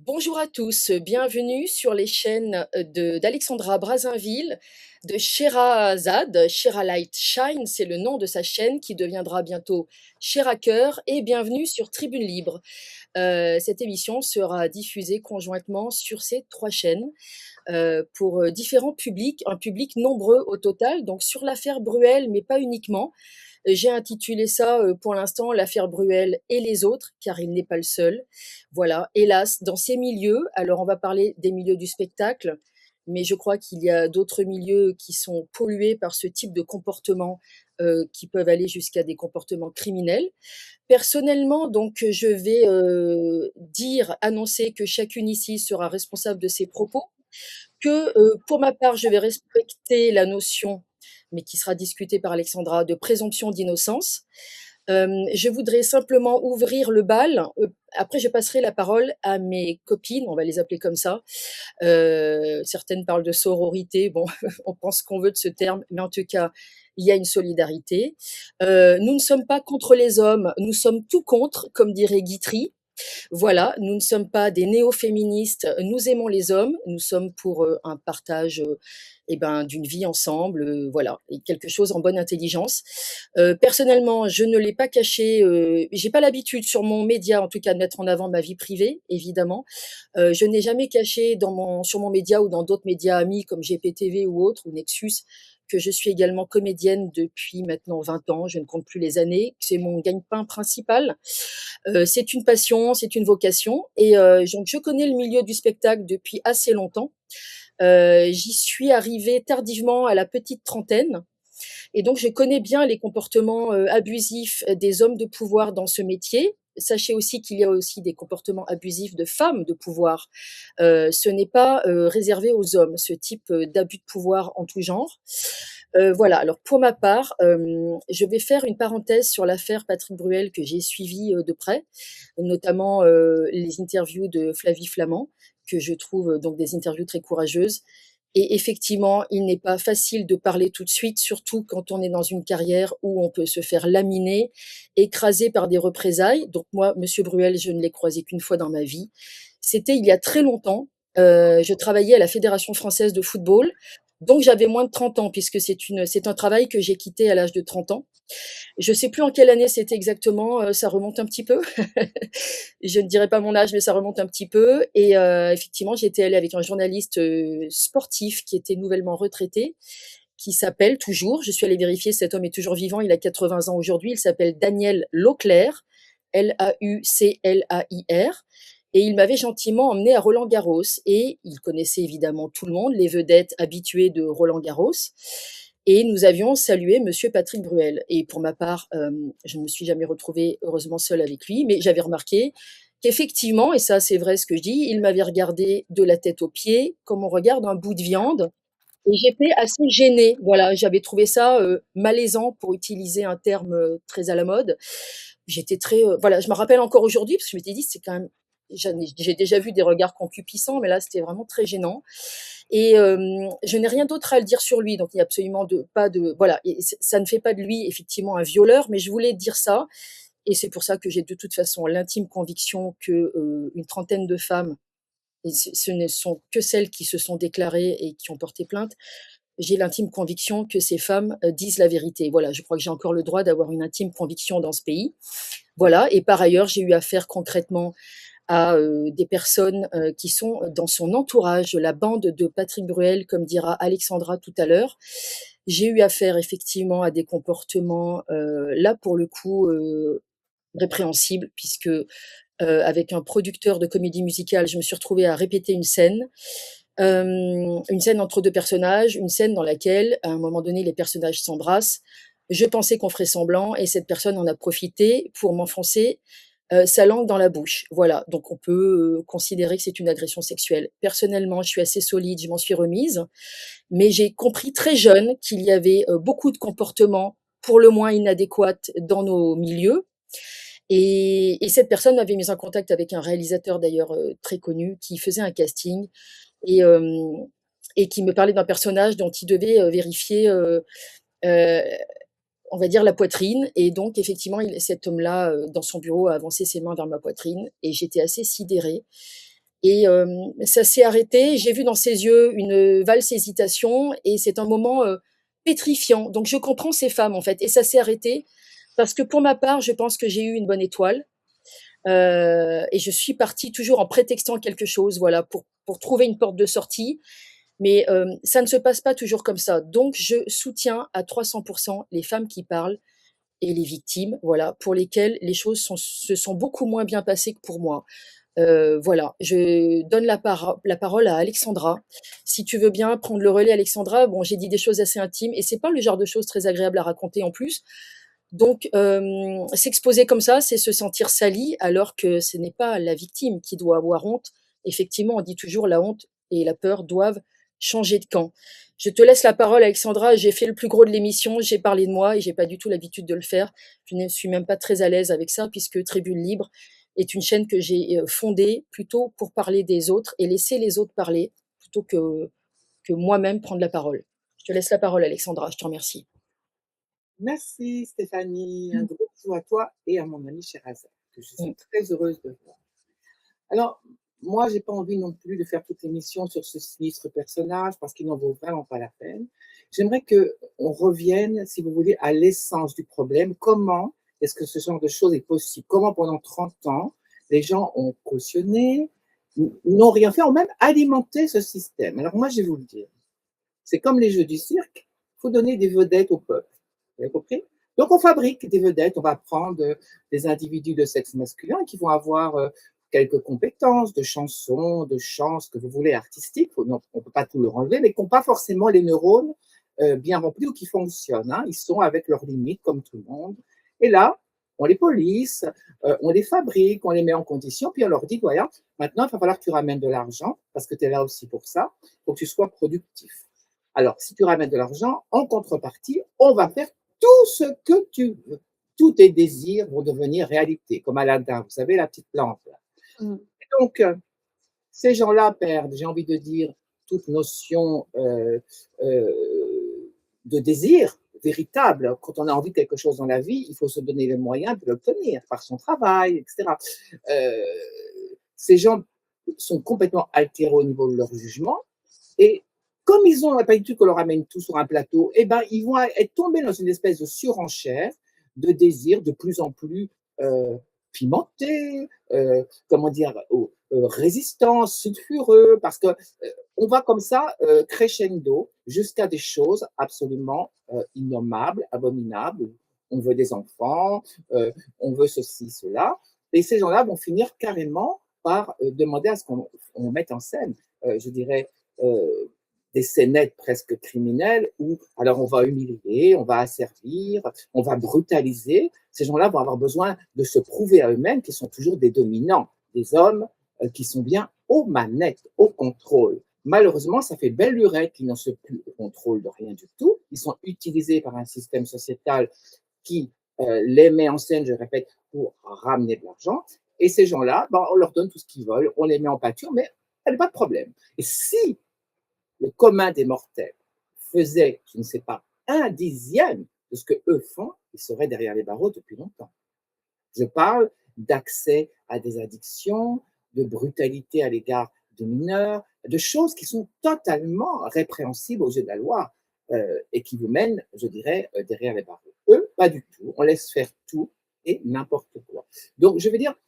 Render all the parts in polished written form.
Bonjour à tous, bienvenue sur les chaînes d'Alexandra Brazinville, de Sherazade. Light Shine, c'est le nom de sa chaîne qui deviendra bientôt Cœur. Et bienvenue sur Tribune Libre. Cette émission sera diffusée conjointement sur ces trois chaînes pour différents publics, un public nombreux au total, donc sur l'affaire Bruel, mais pas uniquement. J'ai intitulé ça pour l'instant l'affaire Bruel et les autres, car il n'est pas le seul. Voilà, hélas, dans ces milieux, alors on va parler des milieux du spectacle, mais je crois qu'il y a d'autres milieux qui sont pollués par ce type de comportement qui peuvent aller jusqu'à des comportements criminels. Personnellement, donc, je vais annoncer que chacune ici sera responsable de ses propos, que pour ma part, je vais respecter la notion, mais qui sera discutée par Alexandra, de présomption d'innocence. Je voudrais simplement ouvrir le bal. Après, je passerai la parole à mes copines, on va les appeler comme ça. Certaines parlent de sororité. Bon, on pense qu'on veut de ce terme, mais en tout cas, il y a une solidarité. Nous ne sommes pas contre les hommes, nous sommes tout contre, comme dirait Guitry. Voilà, nous ne sommes pas des néo-féministes, nous aimons les hommes, nous sommes pour un partage d'une vie ensemble, voilà, et quelque chose en bonne intelligence. Personnellement, je ne l'ai pas caché, j'ai pas l'habitude sur mon média, en tout cas, de mettre en avant ma vie privée, évidemment. Je n'ai jamais caché sur mon média ou dans d'autres médias amis comme GPTV ou autres, ou Nexus, que je suis également comédienne depuis maintenant 20 ans, je ne compte plus les années, c'est mon gagne-pain principal. C'est une passion, c'est une vocation et donc je connais le milieu du spectacle depuis assez longtemps. J'y suis arrivée tardivement à la petite trentaine et donc je connais bien les comportements, abusifs des hommes de pouvoir dans ce métier. Sachez aussi qu'il y a aussi des comportements abusifs de femmes de pouvoir. Ce n'est pas, réservé aux hommes, ce type, d'abus de pouvoir en tout genre. Voilà, alors pour ma part, je vais faire une parenthèse sur l'affaire Patrick Bruel que j'ai suivie, de près, notamment, les interviews de Flavie Flament, que je trouve, donc des interviews très courageuses. Et effectivement, il n'est pas facile de parler tout de suite, surtout quand on est dans une carrière où on peut se faire laminer, écraser par des représailles. Donc moi, monsieur Bruel, je ne l'ai croisé qu'une fois dans ma vie. C'était il y a très longtemps. Je travaillais à la Fédération française de football, donc j'avais moins de 30 ans puisque c'est un travail que j'ai quitté à l'âge de 30 ans. Je sais plus en quelle année c'était exactement, ça remonte un petit peu. Je ne dirai pas mon âge, mais ça remonte un petit peu et effectivement, j'étais allée avec un journaliste, sportif qui était nouvellement retraité, qui s'appelle toujours, je suis allée vérifier, cet homme est toujours vivant, il a 80 ans aujourd'hui, il s'appelle Daniel Lauclair, Lauclair, et il m'avait gentiment emmenée à Roland-Garros et il connaissait évidemment tout le monde, les vedettes habituées de Roland-Garros, et nous avions salué monsieur Patrick Bruel. Et pour ma part, je ne me suis jamais retrouvée heureusement seule avec lui, mais j'avais remarqué qu'effectivement, et ça c'est vrai ce que je dis, il m'avait regardée de la tête aux pieds comme on regarde un bout de viande et j'étais assez gênée. Voilà, j'avais trouvé ça, malaisant pour utiliser un terme, très à la mode. J'étais très, voilà, je me rappelle encore aujourd'hui parce que je m'étais dit: «C'est quand même», j'ai déjà vu des regards concupiscents, mais là, c'était vraiment très gênant et je n'ai rien d'autre à le dire sur lui, donc il y a absolument pas de, voilà, et ça ne fait pas de lui effectivement un violeur, mais je voulais dire ça et c'est pour ça que j'ai de toute façon l'intime conviction que, une trentaine de femmes, et ce ne sont que celles qui se sont déclarées et qui ont porté plainte, j'ai l'intime conviction que ces femmes, disent la vérité. Voilà, je crois que j'ai encore le droit d'avoir une intime conviction dans ce pays. Voilà, et par ailleurs, j'ai eu affaire concrètement à, des personnes, qui sont dans son entourage, la bande de Patrick Bruel, comme dira Alexandra tout à l'heure. J'ai eu affaire effectivement à des comportements, là pour le coup, répréhensibles puisque, avec un producteur de comédie musicale, je me suis retrouvée à répéter une scène entre 2 personnages, une scène dans laquelle, à un moment donné, les personnages s'embrassent. Je pensais qu'on ferait semblant et cette personne en a profité pour m'enfoncer, sa langue dans la bouche. Voilà, donc on peut, considérer que c'est une agression sexuelle. Personnellement, je suis assez solide, je m'en suis remise, mais j'ai compris très jeune qu'il y avait, beaucoup de comportements pour le moins inadéquats dans nos milieux et cette personne m'avait mise en contact avec un réalisateur d'ailleurs, très connu qui faisait un casting et hem et qui me parlait d'un personnage dont il devait, vérifier, heu, on va dire la poitrine et donc effectivement cet homme-là, dans son bureau a avancé ses mains vers ma poitrine et j'étais assez sidérée et ça s'est arrêté. J'ai vu dans ses yeux une valse hésitation et c'est un moment, pétrifiant. Donc je comprends ces femmes, en fait, et ça s'est arrêté parce que pour ma part, je pense que j'ai eu une bonne étoile, et je suis partie toujours en prétextant quelque chose, voilà, pour trouver une porte de sortie. Mais ça ne se passe pas toujours comme ça. Donc je soutiens à 300 les femmes qui parlent et les victimes, voilà, pour lesquelles les choses se sont beaucoup moins bien passées que pour moi. Voilà, je donne la parole à Alexandra. Si tu veux bien prendre le relais, Alexandra. Bon, j'ai dit des choses assez intimes et c'est pas le genre de choses très agréables à raconter en plus. Donc, s'exposer comme ça, c'est se sentir sali, alors que ce n'est pas la victime qui doit avoir honte. Effectivement, on dit toujours la honte et la peur doivent changer de camp. Je te laisse la parole, Alexandra. J'ai fait le plus gros de l'émission, j'ai parlé de moi et j'ai pas du tout l'habitude de le faire. Je ne suis même pas très à l'aise avec ça, puisque Tribune Libre est une chaîne que j'ai fondée plutôt pour parler des autres et laisser les autres parler, plutôt que moi-même prendre la parole. Je te laisse la parole, Alexandra. Je te remercie. Merci Stéphanie, un Mm. gros bisou à toi et à mon ami Sherazade, que je suis Mm. très heureuse de voir. Alors, moi, j'ai pas envie non plus de faire toute l'émission sur ce sinistre personnage parce qu'il n'en vaut vraiment pas la peine. J'aimerais que on revienne, si vous voulez, à l'essence du problème. Comment est-ce que ce genre de choses est possible? Comment pendant 30 ans, les gens ont cautionné, n'ont rien fait, ont même alimenté ce système? Alors moi, je vais vous le dire. C'est comme les jeux du cirque, il faut donner des vedettes au peuple. Vous avez compris? Donc on fabrique des vedettes, on va prendre des individus de sexe masculin qui vont avoir quelques compétences de chansons, de chants, ce que vous voulez, artistiques, on ne peut pas tout leur enlever, mais qui n'ont pas forcément les neurones bien remplis ou qui fonctionnent. Hein. Ils sont avec leurs limites, comme tout le monde. Et là, on les police, on les fabrique, on les met en condition, puis on leur dit, voilà, maintenant, il va falloir que tu ramènes de l'argent, parce que tu es là aussi pour ça, pour que tu sois productif. Alors, si tu ramènes de l'argent, en contrepartie, on va faire tout ce que tu veux. Tous tes désirs vont devenir réalité, comme Aladdin, vous savez, la petite lampe. Mm. Donc, ces gens-là perdent, j'ai envie de dire, toute notion de désir véritable. Quand on a envie de quelque chose dans la vie, il faut se donner les moyens de l'obtenir par son travail, etc. Euh, ces gens sont complètement altérés au niveau de leur jugement et comme ils ont l'habitude qu'on leur amène tout sur un plateau, eh ben, ils vont être tombés dans une espèce de surenchère de désirs de plus en plus pimentés, comment dire, résistants, sulfureux, parce que on va comme ça crescendo jusqu'à des choses absolument innommables, abominables. On veut des enfants, on veut ceci, cela. Et ces gens-là vont finir carrément par demander à ce qu'on mette en scène, je dirais, euh, des scénettes presque criminelles où alors on va humilier, on va asservir, on va brutaliser. Ces gens-là vont avoir besoin de se prouver à eux-mêmes qu'ils sont toujours des dominants, des hommes qui sont bien aux manettes, au contrôle. Malheureusement, ça fait belle lurette qu'ils n'ont plus au contrôle de rien du tout. Ils sont utilisés par un système sociétal qui les met en scène, je répète, pour ramener de l'argent. Et ces gens-là, ben, on leur donne tout ce qu'ils veulent, on les met en pâture, mais il n'y a pas de problème. Et si le commun des mortels faisait, je ne sais pas, un dixième de ce que eux font, ils seraient derrière les barreaux depuis longtemps. Je parle d'accès à des addictions, de brutalité à l'égard de mineurs, de choses qui sont totalement répréhensibles aux yeux de la loi et qui vous mènent, je dirais, derrière les barreaux. Eux, pas du tout. On laisse faire tout et n'importe quoi. Donc, je veux dire,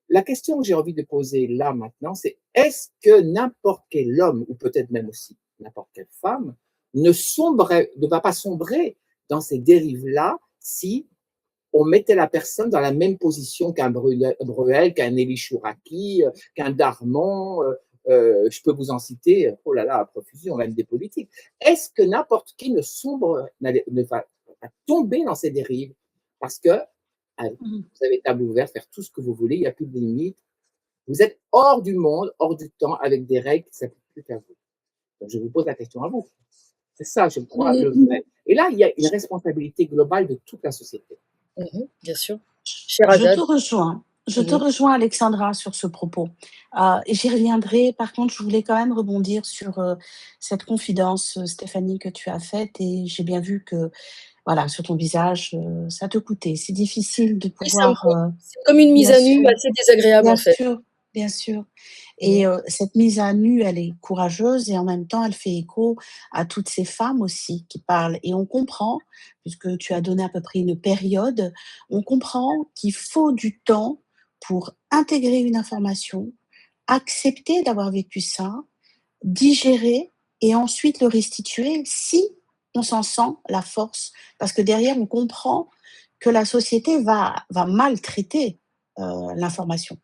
la question que j'ai envie de poser là maintenant, c'est est-ce que n'importe quel homme, ou peut-être même aussi n'importe quelle femme, ne va pas sombrer dans ces dérives-là si on mettait la personne dans la même position qu'un Bruel, qu'un Élie Chouraki, qu'un Darmon, je peux vous en citer, oh là là, à profusion, même des politiques. Est-ce que n'importe qui ne va tomber dans ces dérives? Parce que vous avez table ouverte, faire tout ce que vous voulez, il n'y a plus de limite. Vous êtes hors du monde, hors du temps, avec des règles qui ne s'appliquent plus qu'à vous. Donc, je vous pose la question à vous. C'est ça, je crois, le vrai. Et là, il y a une responsabilité globale de toute la société. Bien sûr. Je te Sherazade. rejoins. Je te Mmh. rejoins, Alexandra, sur ce propos. Et j'y reviendrai. Par contre, je voulais quand même rebondir sur cette confidence, Stéphanie, que tu as faite. Et j'ai bien vu que, voilà, sur ton visage, ça te coûtait. C'est difficile de Oui, ça me pouvoir, coûte. C'est comme une mise bien à nu sûr, assez désagréable, bien en fait. sûr, bien sûr. Mmh. Et cette mise à nu, elle est courageuse et en même temps, elle fait écho à toutes ces femmes aussi qui parlent et on comprend, puisque tu as donné à peu près une période, on comprend qu'il faut du temps pour intégrer une information, accepter d'avoir vécu ça, digérer et ensuite le restituer si on s'en sent la force. Parce que derrière, on comprend que la société va maltraiter l'information.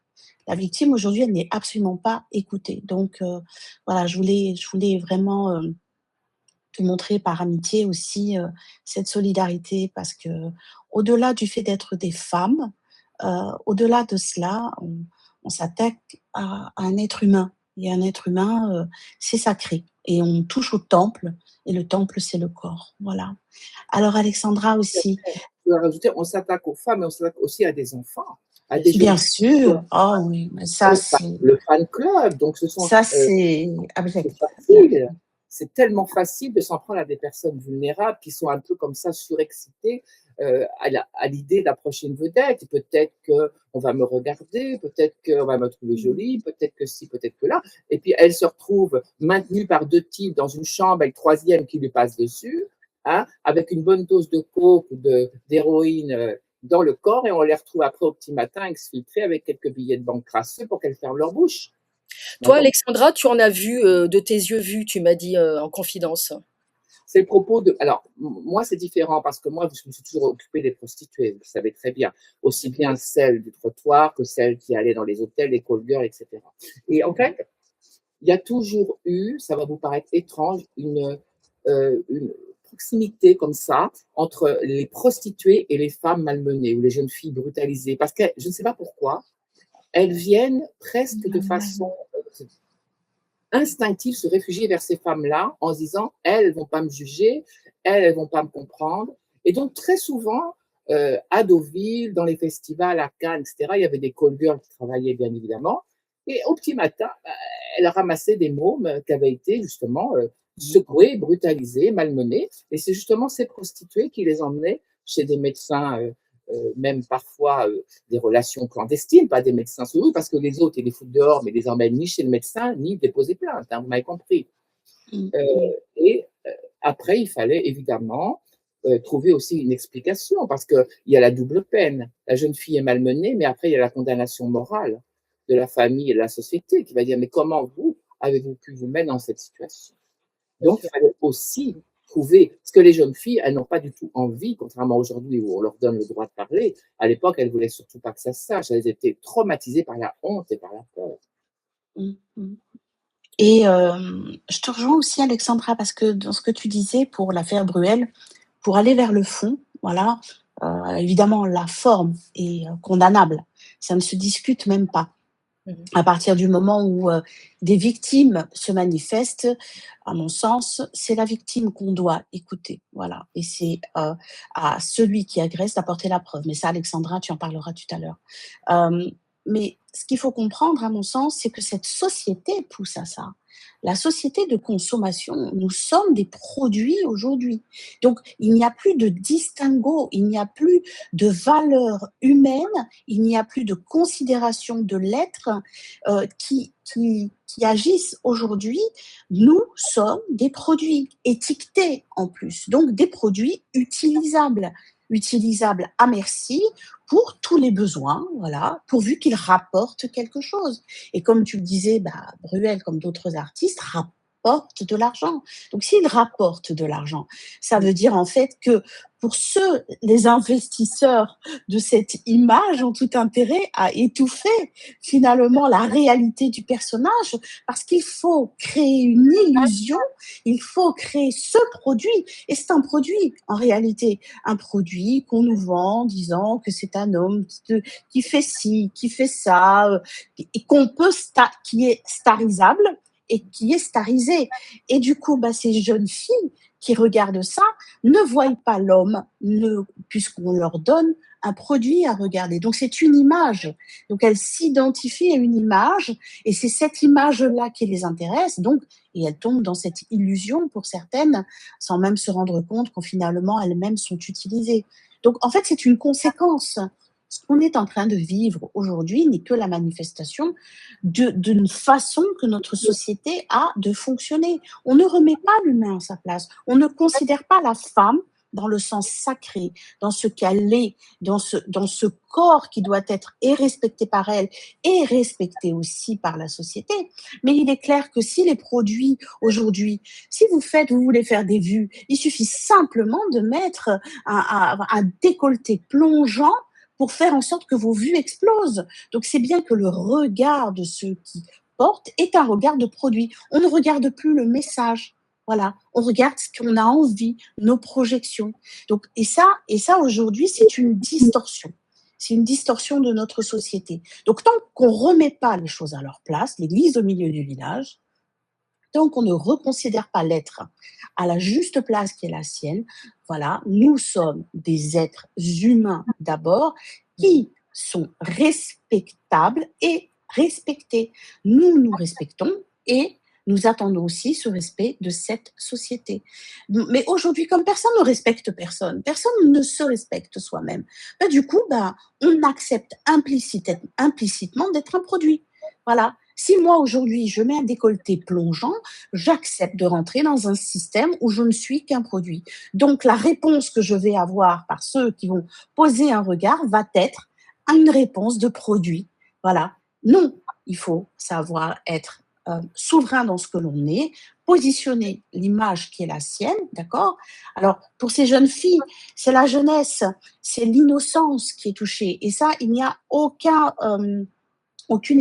La victime aujourd'hui, elle n'est absolument pas écoutée. Donc voilà, je voulais vraiment te montrer par amitié aussi cette solidarité parce que au-delà du fait d'être des femmes, au-delà de cela, on s'attaque à un être humain. Et un être humain, c'est sacré. Et on touche au temple, et le temple, c'est le corps. Voilà. Alors, Alexandra aussi, Je dois rajouter, on s'attaque aux femmes, mais on s'attaque aussi à des enfants, à des jeunes bien filles qui ont sûr, oh oui, mais le fan club, donc ce sont, ça, c'est c'est abject. Là. facile. C'est tellement facile de s'en prendre à des personnes vulnérables qui sont un peu comme ça surexcitées à l'idée d'approcher une vedette. Peut-être qu'on va me regarder, peut-être qu'on va me trouver jolie, peut-être que ci, peut-être que là. Et puis elles se retrouvent maintenues par deux types dans une chambre avec le troisième qui lui passe dessus, hein, avec une bonne dose de coke ou d'héroïne dans le corps et on les retrouve après au petit matin exfiltrés avec quelques billets de banque crasseux pour qu'elles ferment leur bouche. Toi, D'accord. Alexandra, tu en as vu, de tes yeux vus, tu m'as dit, en confidence. C'est le propos de. Alors, moi, c'est différent parce que moi, je me suis toujours occupée des prostituées, vous le savez très bien. Aussi bien celles du trottoir que celles qui allaient dans les hôtels, les call girls, etc. Et en fait, il y a toujours eu, ça va vous paraître étrange, une proximité comme ça entre les prostituées et les femmes malmenées ou les jeunes filles brutalisées. Parce que je ne sais pas pourquoi, elles viennent presque de façon instinctive se réfugier vers ces femmes-là en se disant, elles ne vont pas me juger, elles ne vont pas me comprendre. Et donc, très souvent, à Deauville, dans les festivals, à Cannes, etc., il y avait des call girls qui travaillaient, bien évidemment. Et au petit matin, elles ramassaient des mômes qui avaient été justement secoués, brutalisés, malmenés. Et c'est justement ces prostituées qui les emmenaient chez des médecins même parfois des relations clandestines, pas des médecins sous parce que les autres, ils les foutent dehors, mais ils les emmènent ni chez le médecin, ni déposer plainte, hein, vous m'avez compris. Mmh, Euh, mmh. et après, il fallait évidemment trouver aussi une explication, parce qu'il y a la double peine. La jeune fille est malmenée, mais après, il y a la condamnation morale de la famille et de la société qui va dire, mais comment vous avez-vous pu vous mettre dans cette situation? Bien Donc, il sûr. fallait aussi trouver, parce que les jeunes filles, elles n'ont pas du tout envie, contrairement à aujourd'hui où on leur donne le droit de parler. À l'époque, elles ne voulaient surtout pas que ça se sache. Elles étaient traumatisées par la honte et par la peur. Mmh, mmh. Et je te rejoins aussi Alexandra parce que dans ce que tu disais pour l'affaire Bruel, pour aller vers le fond, voilà, évidemment la forme est, condamnable. Ça ne se discute même pas. Mmh. À partir du moment où, des victimes se manifestent, à mon sens, c'est la victime qu'on doit écouter, voilà et c'est, à celui qui agresse d'apporter la preuve. Mais ça, Alexandra, tu en parleras tout à l'heure. Hem, mais ce qu'il faut comprendre, à mon sens, c'est que cette société pousse à ça. La société de consommation, nous sommes des produits aujourd'hui. Donc il n'y a plus de distinguo, il n'y a plus de valeur humaine, il n'y a plus de considération de l'être, qui agissent aujourd'hui. Nous sommes des produits étiquetés en plus, donc des produits utilisables à merci pour tous les besoins, voilà, pourvu qu'ils rapportent quelque chose. Et comme tu le disais, bah, Bruel, comme d'autres artistes, rapportent de l'argent. Donc, s'ils rapportent de l'argent, ça veut dire en fait que pour ceux, les investisseurs de cette image ont tout intérêt à étouffer finalement la réalité du personnage parce qu'il faut créer une illusion, il faut créer ce produit. Et c'est un produit en réalité, un produit qu'on nous vend en disant que c'est un homme qui fait ci, qui fait ça, et qu'on peut qui est starisable et qui est starisé. Et du coup, bah, ces jeunes filles qui regardent ça ne voient pas l'homme, puisqu'on leur donne un produit à regarder. Donc c'est une image. Donc elles s'identifient à une image et c'est cette image-là qui les intéresse. Donc, et elles tombent dans cette illusion pour certaines, sans même se rendre compte qu'en finalement elles-mêmes sont utilisées. Donc en fait, c'est une conséquence. ce qu'on est en train de vivre aujourd'hui n'est que la manifestation d'une façon que notre société a de fonctionner. On ne remet pas l'humain à sa place. On ne considère pas la femme dans le sens sacré, dans ce qu'elle est, dans ce corps qui doit être et respecté par elle et respecté aussi par la société. Mais il est clair que si les produits aujourd'hui, si vous voulez faire des vues, il suffit simplement de mettre un décolleté plongeant pour faire en sorte que vos vues explosent. Donc c'est bien que le regard de ceux qui portent est un regard de produit. On ne regarde plus le message. Voilà, on regarde ce qu'on a envie, nos projections. Donc, et ça aujourd'hui, c'est une distorsion. C'est une distorsion de notre société. Donc, tant qu'on ne remet pas les choses à leur place, l'église au milieu du village, tant qu'on ne reconsidère pas l'être à la juste place qui est la sienne, voilà, nous sommes des êtres humains d'abord qui sont respectables et respectés. Nous nous respectons et nous attendons aussi ce respect de cette société. Mais aujourd'hui, comme personne ne respecte personne, personne ne se respecte soi-même, ben, du coup, ben, on accepte implicitement d'être un produit. Voilà. Si moi aujourd'hui je mets un décolleté plongeant, j'accepte de rentrer dans un système où je ne suis qu'un produit. Donc la réponse que je vais avoir par ceux qui vont poser un regard va être une réponse de produit. Voilà. Non, il faut savoir être souverain dans ce que l'on est, positionner l'image qui est la sienne, d'accord. Alors pour ces jeunes filles, c'est la jeunesse, c'est l'innocence qui est touchée, et ça, il n'y a aucune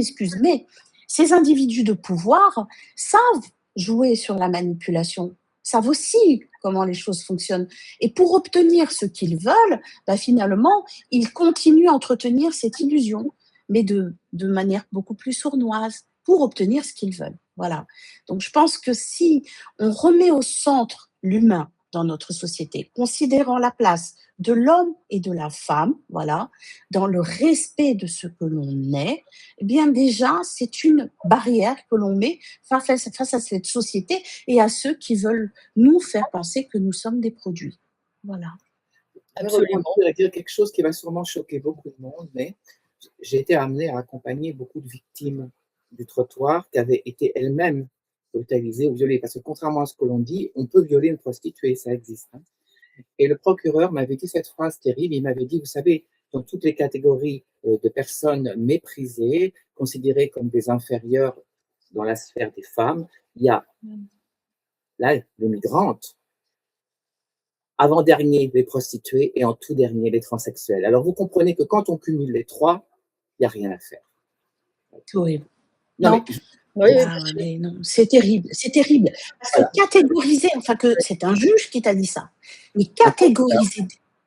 excuse. Mais ces individus de pouvoir savent jouer sur la manipulation, savent aussi comment les choses fonctionnent. Et pour obtenir ce qu'ils veulent, bah, finalement, ils continuent à entretenir cette illusion, mais de manière beaucoup plus sournoise, pour obtenir ce qu'ils veulent. Voilà. Donc je pense que si on remet au centre l'humain dans notre société, considérant la place de l'homme et de la femme, voilà, dans le respect de ce que l'on est, eh bien déjà, c'est une barrière que l'on met face à cette société et à ceux qui veulent nous faire penser que nous sommes des produits. Voilà. Je vais rebondir Absolument. et dire quelque chose qui va sûrement choquer beaucoup de monde, mais j'ai été amenée à accompagner beaucoup de victimes du trottoir qui avaient été elles-mêmes brutalisées ou violées. Parce que contrairement à ce que l'on dit, on peut violer une prostituée, ça existe, hein. Et le procureur m'avait dit cette phrase terrible, il m'avait dit, vous savez, dans toutes les catégories de personnes méprisées, considérées comme des inférieures dans la sphère des femmes, il y a là les migrantes, avant-dernier les prostituées et en tout dernier les transsexuels. Alors vous comprenez que quand on cumule les trois, il n'y a rien à faire. C'est horrible. Non mais Non, Oui, oui, bien ah, sûr. mais non, c'est terrible, c'est terrible. Parce que voilà, catégoriser, enfin que c'est un juge qui t'a dit ça, mais un procureur, catégoriser,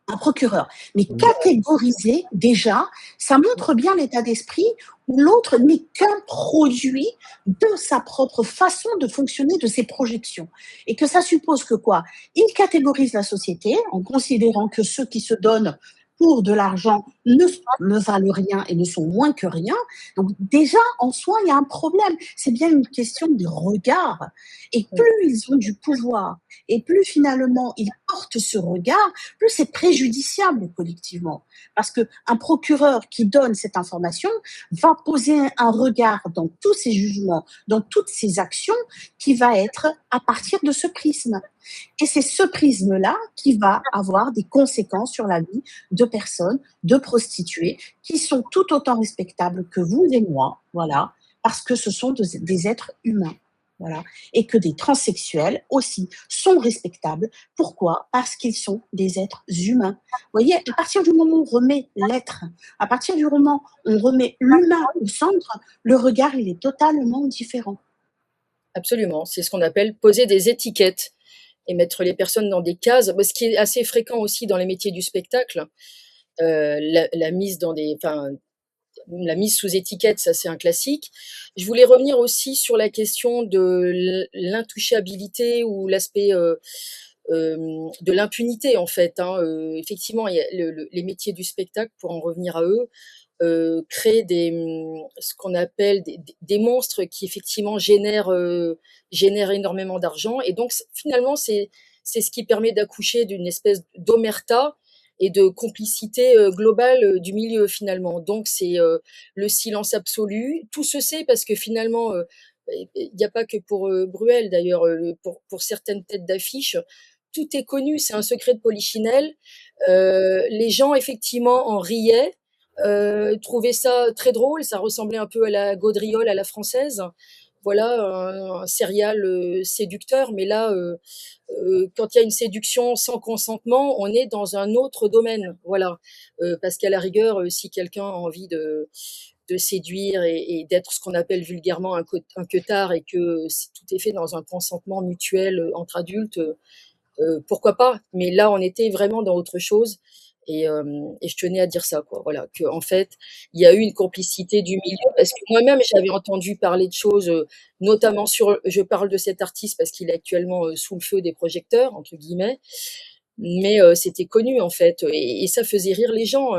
un procureur, mais catégoriser déjà, ça montre bien l'état d'esprit où l'autre n'est qu'un produit de sa propre façon de fonctionner, de ses projections. Et que ça suppose que quoi? Il catégorise la société en considérant que ceux qui se donnent pour de l'argent ne valent rien et ne sont moins que rien. Donc déjà, en soi, il y a un problème. C'est bien une question de regard. Et plus ils ont du pouvoir, et plus finalement ils portent ce regard, plus c'est préjudiciable collectivement. Parce qu'un procureur qui donne cette information va poser un regard dans tous ses jugements, dans toutes ses actions, qui va être à partir de ce prisme. Et c'est ce prisme-là qui va avoir des conséquences sur la vie de personnes, de prostituées, qui sont tout autant respectables que vous et moi, voilà, parce que ce sont des êtres humains. Voilà. Et que des transsexuels aussi sont respectables. Pourquoi? Parce qu'ils sont des êtres humains. Vous voyez, à partir du moment où on remet l'être, à partir du moment où on remet l'humain au centre, le regard, il est totalement différent. Absolument. C'est ce qu'on appelle poser des étiquettes et mettre les personnes dans des cases. Bah, ce qui est assez fréquent aussi dans les métiers du spectacle, la mise dans des, enfin, la mise sous étiquette, ça c'est un classique. Je voulais revenir aussi sur la question de l'intouchabilité ou l'aspect de l'impunité en fait, hein. Effectivement, il y a les métiers du spectacle, pour en revenir à eux, créent ce qu'on appelle des monstres qui effectivement génèrent énormément d'argent. Et donc finalement, c'est ce qui permet d'accoucher d'une espèce d'omerta et de complicité globale du milieu finalement. Donc c'est le silence absolu. Tout se sait parce que finalement, il n'y a pas que pour Bruel d'ailleurs, pour certaines têtes d'affiche, tout est connu, c'est un secret de polichinelle. Les gens effectivement en riaient, trouvaient ça très drôle, ça ressemblait un peu à la gaudriole à la française. Voilà un serial séducteur, mais là, quand il y a une séduction sans consentement, on est dans un autre domaine. Voilà. Parce qu'à la rigueur, si quelqu'un a envie de séduire et d'être ce qu'on appelle vulgairement un queutard et que tout est fait dans un consentement mutuel entre adultes, pourquoi pas? Mais là, on était vraiment dans autre chose et je tenais à dire ça, quoi. Voilà, que en fait, il y a eu une complicité du milieu parce que moi-même, j'avais entendu parler de choses, notamment sur je parle de cet artiste parce qu'il est actuellement, «sous le feu des projecteurs» entre guillemets, mais c'était connu, en fait, et ça faisait rire les gens,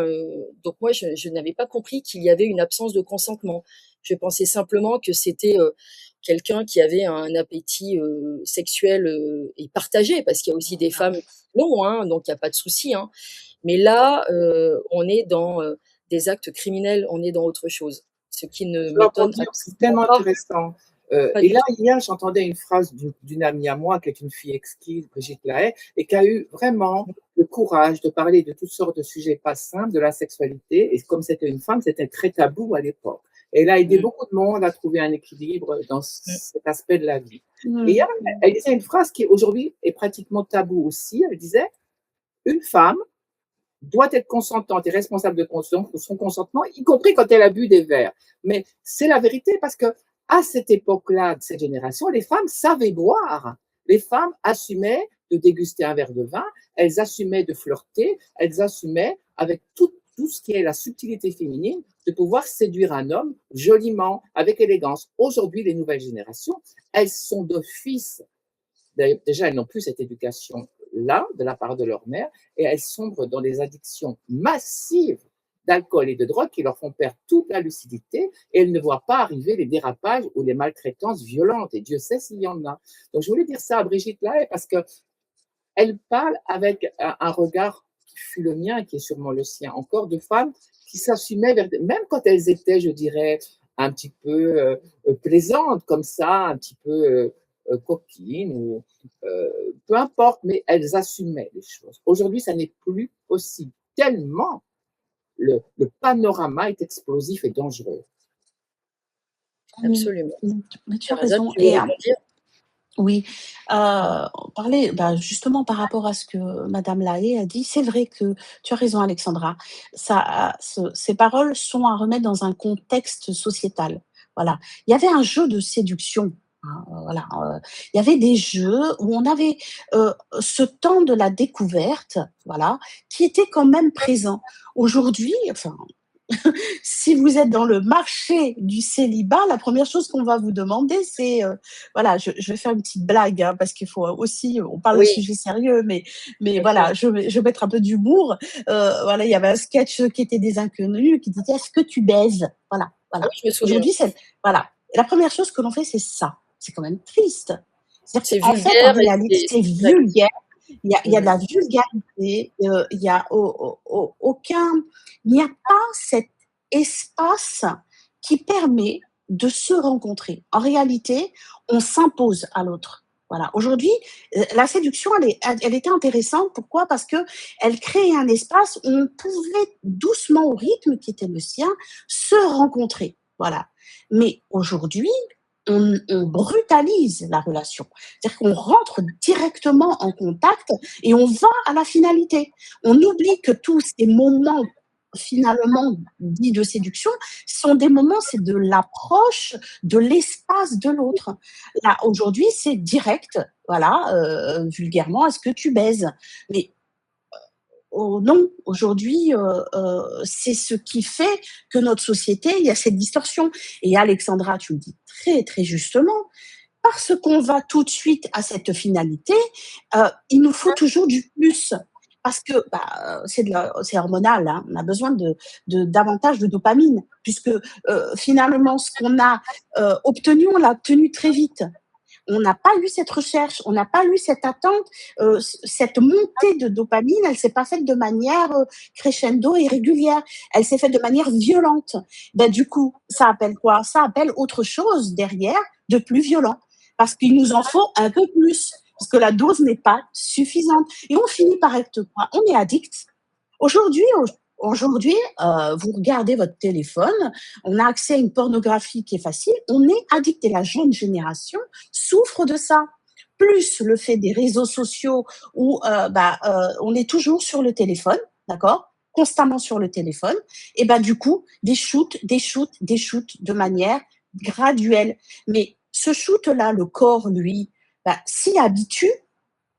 donc moi, je n'avais pas compris qu'il y avait une absence de consentement. Je pensais simplement que c'était, quelqu'un qui avait un appétit, sexuel, et partagé, parce qu'il y a aussi des femmes qui l'ont, hein, donc il y a pas de souci, hein. Mais là, on est dans, des actes criminels, on est dans autre chose, ce qui ne Je dois m'étonne dire, c'est absolument tellement pas, intéressant. pas Et du là, tout. hier, j'entendais une phrase d'une amie à moi, qui est une fille exquise, Brigitte Lahaie, et qui a eu vraiment le courage de parler de toutes sortes de sujets pas simples, de la sexualité. Et comme c'était une femme, c'était très tabou à l'époque. Et elle a aidé Mmh, beaucoup de monde à trouver un équilibre dans mmh, cet aspect de la vie. Et Mmh. hier, elle disait une phrase qui aujourd'hui est pratiquement tabou aussi. Elle disait, une femme doit être consentante et responsable de son consentement, y compris quand elle a bu des verres. Mais c'est la vérité parce que à cette époque-là, de cette génération, les femmes savaient boire. Les femmes assumaient de déguster un verre de vin, elles assumaient de flirter, elles assumaient avec tout ce qui est la subtilité féminine de pouvoir séduire un homme joliment, avec élégance. Aujourd'hui, les nouvelles générations, elles sont d'office. Déjà, elles n'ont plus cette éducation-là de la part de leur mère et elles sombrent dans des addictions massives d'alcool et de drogue qui leur font perdre toute la lucidité et elles ne voient pas arriver les dérapages ou les maltraitances violentes. Et Dieu sait s'il y en a. Donc, je voulais dire ça à Brigitte Lahaie parce qu'elle parle avec un regard qui fut le mien et qui est sûrement le sien encore, de femmes qui s'assumaient, même quand elles étaient, je dirais, un petit peu plaisantes comme ça, un petit peu coquines, ou peu importe, mais elles assumaient les choses. Aujourd'hui, ça n'est plus possible, tellement le panorama est explosif et dangereux. Oui, absolument. mais tu as Sherazade, raison tu veux et rebondir? oui, on parlait, bah, justement par rapport à ce que madame Lahaie a dit, c'est vrai que tu as raison Alexandra. Ces paroles sont à remettre dans un contexte sociétal. Voilà. Il y avait un jeu de séduction, hein, voilà, il y avait des jeux où on avait, ce temps de la découverte, voilà, qui était quand même présent. Aujourd'hui, enfin, si vous êtes dans le marché du célibat, la première chose qu'on va vous demander, c'est, voilà, je vais faire une petite blague, hein, parce qu'il faut aussi, on parle de Oui, sujets sérieux, mais bien sûr. voilà, je vais mettre un peu d'humour. Voilà, il y avait un sketch qui était des inconnus qui disait: «Est-ce que tu baises?» Voilà, Ah voilà. oui, je me souviens. Aujourd'hui, c'est voilà. La première chose que l'on fait, c'est ça. C'est quand même triste. C'est-à-dire C'est qu'en fait, en vulgaire et réalité, c'est c'est agressif. vulgaire. Il y a de Mmh. la vulgarité, il y a aucun il n'y a pas cet espace qui permet de se rencontrer. En réalité, on s'impose à l'autre. Voilà. Aujourd'hui, la séduction, elle était intéressante. Pourquoi? Parce que elle créait un espace où on pouvait doucement, au rythme qui était le sien, se rencontrer. Voilà. Mais aujourd'hui, on brutalise la relation. C'est-à-dire qu'on rentre directement en contact et on va à la finalité. On oublie que tous ces moments finalement dits de séduction sont des moments, c'est de l'approche, de l'espace de l'autre. Là, aujourd'hui, c'est direct, voilà, vulgairement, est-ce que tu baises? Mais oh non, aujourd'hui, c'est ce qui fait que notre société, il y a cette distorsion. Et Alexandra, tu le dis très, très justement, parce qu'on va tout de suite à cette finalité, il nous faut toujours du plus. Parce que bah, c'est hormonal, hein, on a besoin davantage de dopamine, puisque finalement, ce qu'on a obtenu, on l'a obtenu très vite. on n'a pas eu cette recherche, on n'a pas eu cette attente, cette montée de dopamine, elle s'est pas faite de manière, crescendo et régulière. Elle s'est faite de manière violente. Ben, du coup, ça appelle quoi? Ça appelle autre chose derrière de plus violent. Parce qu'il nous en faut un peu plus, parce que la dose n'est pas suffisante. Et on finit par être quoi? On est addict. Aujourd'hui, vous regardez votre téléphone, on a accès à une pornographie qui est facile, on est addict et la jeune génération souffre de ça. Plus le fait des réseaux sociaux où on est toujours sur le téléphone, d'accord? Constamment sur le téléphone, et ben du coup, des shoots, des shoots, des shoots de manière graduelle. Mais ce shoot-là, le corps, lui, s'y habitue,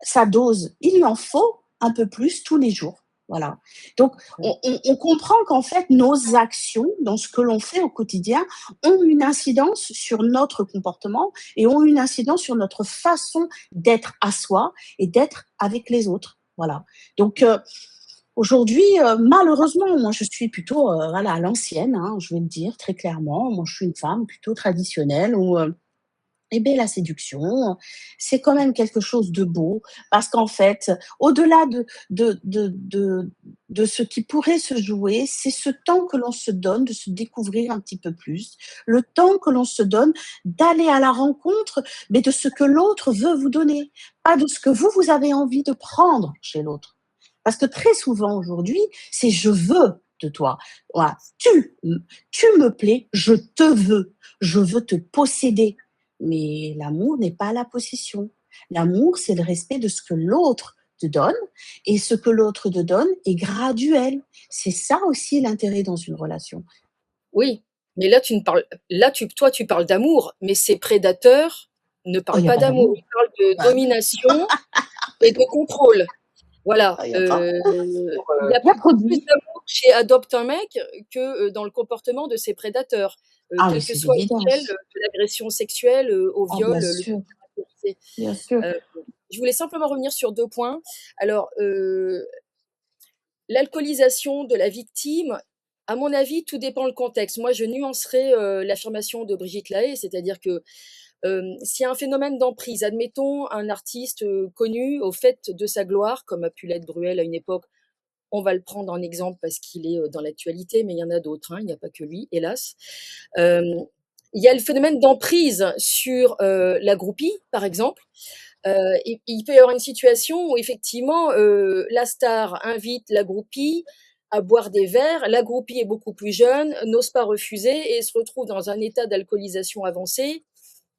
sa dose, il lui en faut un peu plus tous les jours. Voilà. Donc, on comprend qu'en fait, nos actions, dans ce que l'on fait au quotidien, ont une incidence sur notre comportement et ont une incidence sur notre façon d'être à soi et d'être avec les autres. Voilà. Donc, aujourd'hui, malheureusement, moi, je suis plutôt voilà, à l'ancienne, hein, je vais le dire très clairement. Moi, je suis une femme plutôt traditionnelle où eh bien, la séduction, c'est quand même quelque chose de beau parce qu'en fait, au-delà de ce qui pourrait se jouer, c'est ce temps que l'on se donne de se découvrir un petit peu plus, le temps que l'on se donne d'aller à la rencontre, mais de ce que l'autre veut vous donner, pas de ce que vous, vous avez envie de prendre chez l'autre. Parce que très souvent aujourd'hui, c'est je veux de toi. Voilà. Tu me plais, je veux te posséder. Mais l'amour n'est pas la possession. L'amour, c'est le respect de ce que l'autre te donne et ce que l'autre te donne est graduel. C'est ça aussi l'intérêt dans une relation. Oui, mais là, toi, tu parles d'amour, mais ces prédateurs ne Oh, il parlent y a pas pas d'amour. d'amour. Ils parlent de Bah, domination et de contrôle. Voilà. il y a pas. Il y a Il y a beaucoup plus produit. d'amour chez Adopte un mec que dans le comportement de ces prédateurs, Ah mais quelle que c'est soit l'échelle, l'évidence. de l'agression sexuelle, au Oh, bien viol, le sûr, sexualisé. bien sûr. Heu, je voulais simplement revenir sur 2 points. Alors, l'alcoolisation de la victime, à mon avis, tout dépend le contexte. Moi, je nuancerais, l'affirmation de Brigitte Lahaie, c'est-à-dire que, s'il y a un phénomène d'emprise, admettons un artiste, connu au fait de sa gloire, comme a pu l'être Bruel à une époque, on va le prendre en exemple parce qu'il est, dans l'actualité, mais il y en a d'autres, hein, il n'y a pas que lui, hélas. Hem, il y a le phénomène d'emprise sur, la groupie, par exemple. Il peut y avoir une situation où effectivement, la star invite la groupie à boire des verres. La groupie est beaucoup plus jeune, n'ose pas refuser et se retrouve dans un état d'alcoolisation avancé.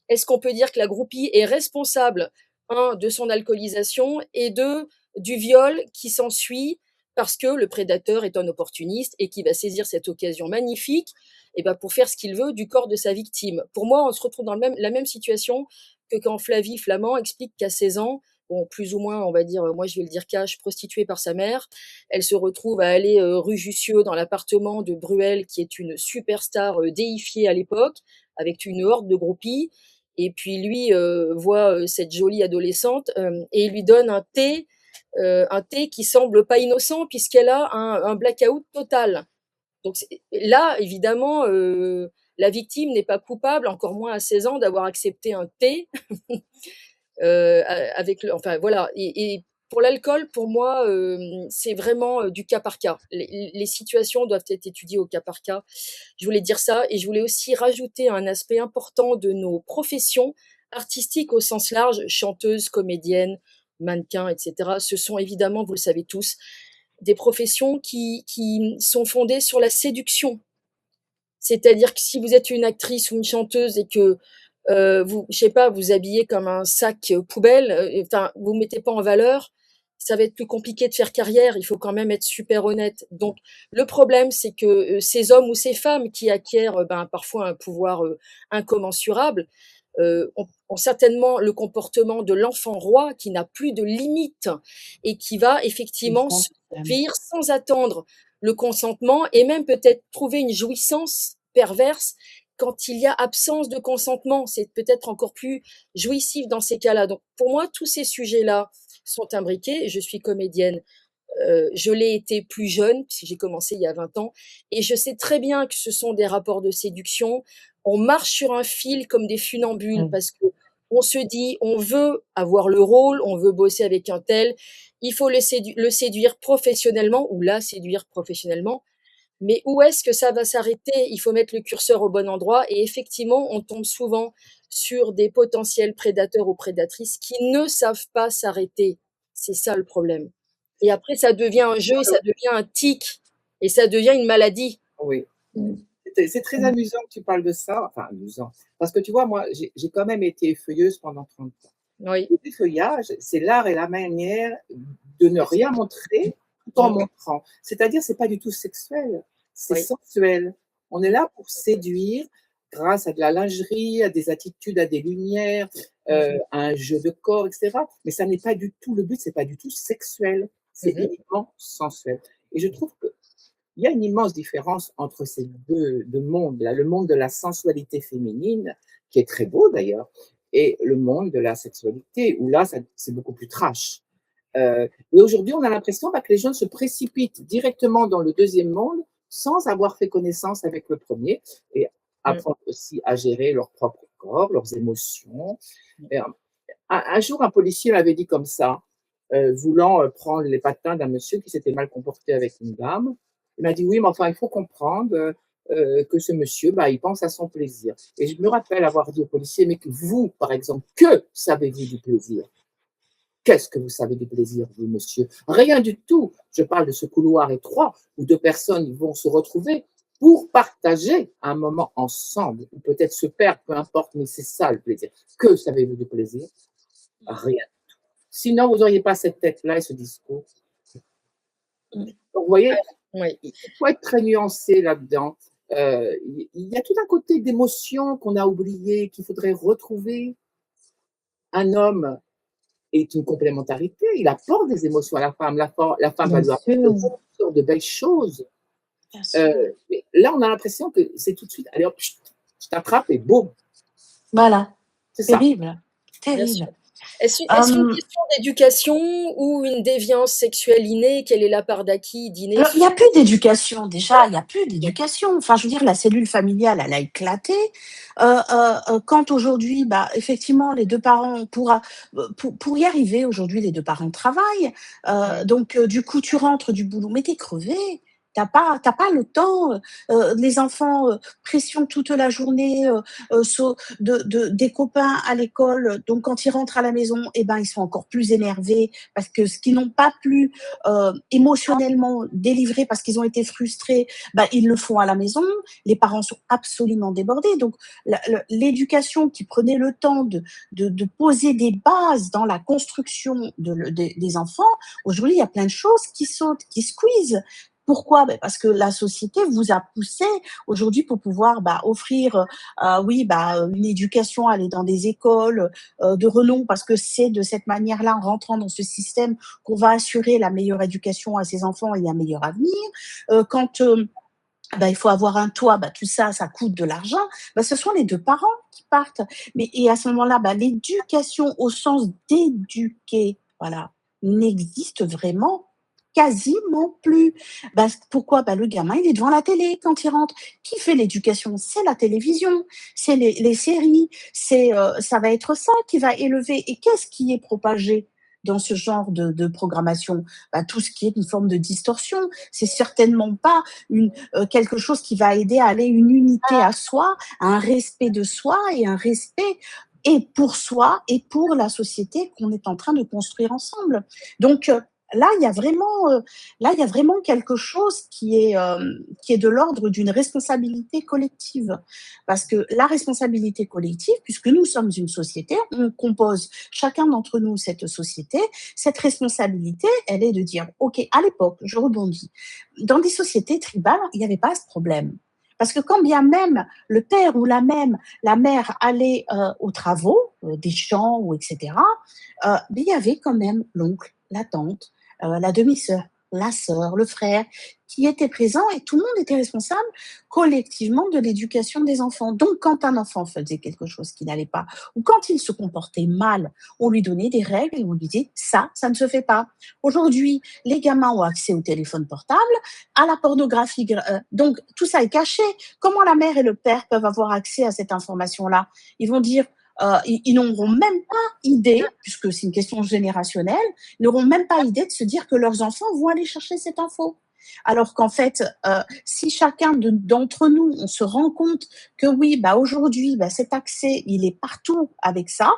Est-ce qu'on peut dire que la groupie est responsable, 1 de son alcoolisation et 2 du viol qui s'ensuit parce que le prédateur est un opportuniste et qui va saisir cette occasion magnifique, et bah, pour faire ce qu'il veut du corps de sa victime? Pour moi, on se retrouve dans la même situation que quand Flavie Flament explique qu'à 16 ans, bon, plus ou moins, on va dire, moi je vais le dire cash, prostituée par sa mère, elle se retrouve à aller, rue Jussieu dans l'appartement de Bruel qui est une superstar, déifiée à l'époque, avec une horde de groupies et puis lui voit cette jolie adolescente et il lui donne un thé qui semble pas innocent puisqu'elle a un blackout total. Donc là, évidemment, la victime n'est pas coupable, encore moins à 16 ans, d'avoir accepté un thé avec enfin voilà. Et pour l'alcool, pour moi, c'est vraiment du cas par cas. Les situations doivent être étudiées au cas par cas. Je voulais dire ça et je voulais aussi rajouter un aspect important de nos professions artistiques au sens large, chanteuses, comédiennes, mannequins, etc. Ce sont évidemment, vous le savez tous, des professions qui sont fondées sur la séduction. C'est-à-dire que si vous êtes une actrice ou une chanteuse et que vous, je sais pas, vous habillez comme un sac poubelle, enfin, vous mettez pas en valeur, ça va être plus compliqué de faire carrière. Il faut quand même être super honnête. Donc, le problème, c'est que ces hommes ou ces femmes qui acquièrent parfois un pouvoir incommensurable ont certainement le comportement de l'enfant roi qui n'a plus de limites et qui va C'est effectivement ça se le problème. servir sans attendre le consentement et même peut-être trouver une jouissance perverse quand il y a absence de consentement. C'est peut-être encore plus jouissif dans ces cas-là. Donc pour moi, tous ces sujets-là sont imbriqués. Je suis comédienne. Je l'ai été plus jeune, puisque j'ai commencé il y a 20 ans, et je sais très bien que ce sont des rapports de séduction. On marche sur un fil comme des funambules Mmh. parce que On se dit: «On veut avoir le rôle, on veut bosser avec un tel, il faut le séduire professionnellement ou la séduire professionnellement». Mais où est-ce que ça va s'arrêter? Il faut mettre le curseur au bon endroit et effectivement, on tombe souvent sur des potentiels prédateurs ou prédatrices qui ne savent pas s'arrêter. C'est ça le problème. Et après ça devient un jeu, ça devient un tic et ça devient une maladie. Oui. Mmh. C'est très Mmh. amusant que tu parles de ça, enfin amusant, parce que tu vois, moi, j'ai quand même été effeuilleuse pendant 30 ans. Oui. Le défeuillage, c'est l'art et la manière de ne rien montrer tout en Mmh. montrant. C'est-à-dire, c'est pas du tout sexuel, c'est Oui. sensuel. On est là pour séduire grâce à de la lingerie, à des attitudes, à des lumières, Mmh. à un jeu de corps, et cetera. Mais ça n'est pas du tout le but, c'est pas du tout sexuel, c'est Mmh. uniquement sensuel. Et je trouve qu'il y a une immense différence entre ces 2 mondes-là, le monde de la sensualité féminine, qui est très beau d'ailleurs, et le monde de la sexualité, où là, ça c'est beaucoup plus trash. Et aujourd'hui, on a l'impression, bah, que les jeunes se précipitent directement dans le deuxième monde, sans avoir fait connaissance avec le premier et Mmh. apprendre aussi à gérer leur propre corps, leurs émotions. Mmh. Et un jour, un policier m'avait dit comme ça, voulant, prendre les patins d'un monsieur qui s'était mal comporté avec une dame. Il m'a dit: «Oui, mais enfin, il faut comprendre, que ce monsieur, bah, il pense à son plaisir». Et je me rappelle avoir dit au policier: «Mais que vous, par exemple, que savez-vous du plaisir? Qu'est-ce que vous savez du plaisir, vous, monsieur? Rien du tout. Je parle de ce couloir étroit où 2 personnes vont se retrouver pour partager un moment ensemble ou peut-être se perdre, peu importe, mais c'est ça le plaisir. Que savez-vous du plaisir? Rien. Sinon, vous n'auriez pas cette tête-là et ce discours». Mmh. Donc, vous voyez, Oui. il faut être très nuancé là-dedans. Il y a tout un côté d'émotion qu'on a oublié, qu'il faudrait retrouver. Un homme est une complémentarité, il apporte des émotions à la femme. La femme va Bien lui apporter sûr, toutes sortes de belles choses. bien sûr. Mais là, on a l'impression que c'est tout de suite, allez hop, chut, je t'attrape et boum, Voilà, c'est ça. terrible, Bien terrible. sûr. Est-ce une Hem question d'éducation ou une déviance sexuelle innée? Quelle est la part d'acquis d'inné Alors, il sur y ce a plus d'éducation déjà, voilà. il y a plus d'éducation. Enfin, je veux dire, la cellule familiale, elle a éclaté. Quand aujourd'hui, bah, effectivement, les 2 parents pour y arriver aujourd'hui, les 2 parents travaillent. Mmh. Du coup, tu rentres du boulot, mais tu es crevé. Tu as pas le temps, les enfants, pression toute la journée, des copains à l'école. Donc quand ils rentrent à la maison, et ben, ils sont encore plus énervés parce que ce qu'ils n'ont pas pu émotionnellement délivrés parce qu'ils ont été frustrés, bah, ils le font à la maison. Les parents sont absolument débordés. Donc, l'éducation qui prenait le temps de poser des bases dans la construction des enfants, aujourd'hui, il y a plein de choses qui sautent, qui squeezent. Pourquoi? Ben parce que la société vous a poussé aujourd'hui pour pouvoir bah, offrir, oui, bah, une éducation, aller dans des écoles de renom, parce que c'est de cette manière-là, en rentrant dans ce système, qu'on va assurer la meilleure éducation à ses enfants et un meilleur avenir. Quand bah, il faut avoir un toit, bah, tout ça, ça coûte de l'argent. Bah, ce sont les 2 parents qui partent. Mais et à ce moment-là, bah, l'éducation au sens d'éduquer, voilà, n'existe vraiment quasiment plus. Bah, pourquoi? Bah, le gamin, il est devant la télé quand il rentre. Qui fait l'éducation? C'est la télévision, c'est les séries, ça va être ça qui va élever. Et qu'est-ce qui est propagé dans ce genre de programmation? Bah, tout ce qui est une forme de distorsion. C'est certainement pas quelque chose qui va aider à aller une unité à soi, à un respect de soi et un respect et pour soi et pour la société qu'on est en train de construire ensemble. Donc là, il y a vraiment quelque chose qui est de l'ordre d'une responsabilité collective. Parce que la responsabilité collective, puisque nous sommes une société, on compose chacun d'entre nous cette société, cette responsabilité, elle est de dire, OK, à l'époque, je rebondis, dans des sociétés tribales, il n'y avait pas ce problème. Parce que quand bien même le père ou la mère allait aux travaux, des champs ou etc., mais il y avait quand même l'oncle, la tante, la demi-sœur, la sœur, le frère, qui étaient présents et tout le monde était responsable collectivement de l'éducation des enfants. Donc, quand un enfant faisait quelque chose qui n'allait pas, ou quand il se comportait mal, on lui donnait des règles et on lui disait ça ne se fait pas. Aujourd'hui, les gamins ont accès au téléphone portable, à la pornographie. Donc, tout ça est caché. Comment la mère et le père peuvent avoir accès à cette information-là? Ils vont dire ils n'auront même pas idée, puisque c'est une question générationnelle, ils n'auront même pas idée de se dire que leurs enfants vont aller chercher cette info. Alors qu'en fait, si chacun d'entre nous, on se rend compte que oui, bah aujourd'hui, bah, cet accès, il est partout avec ça,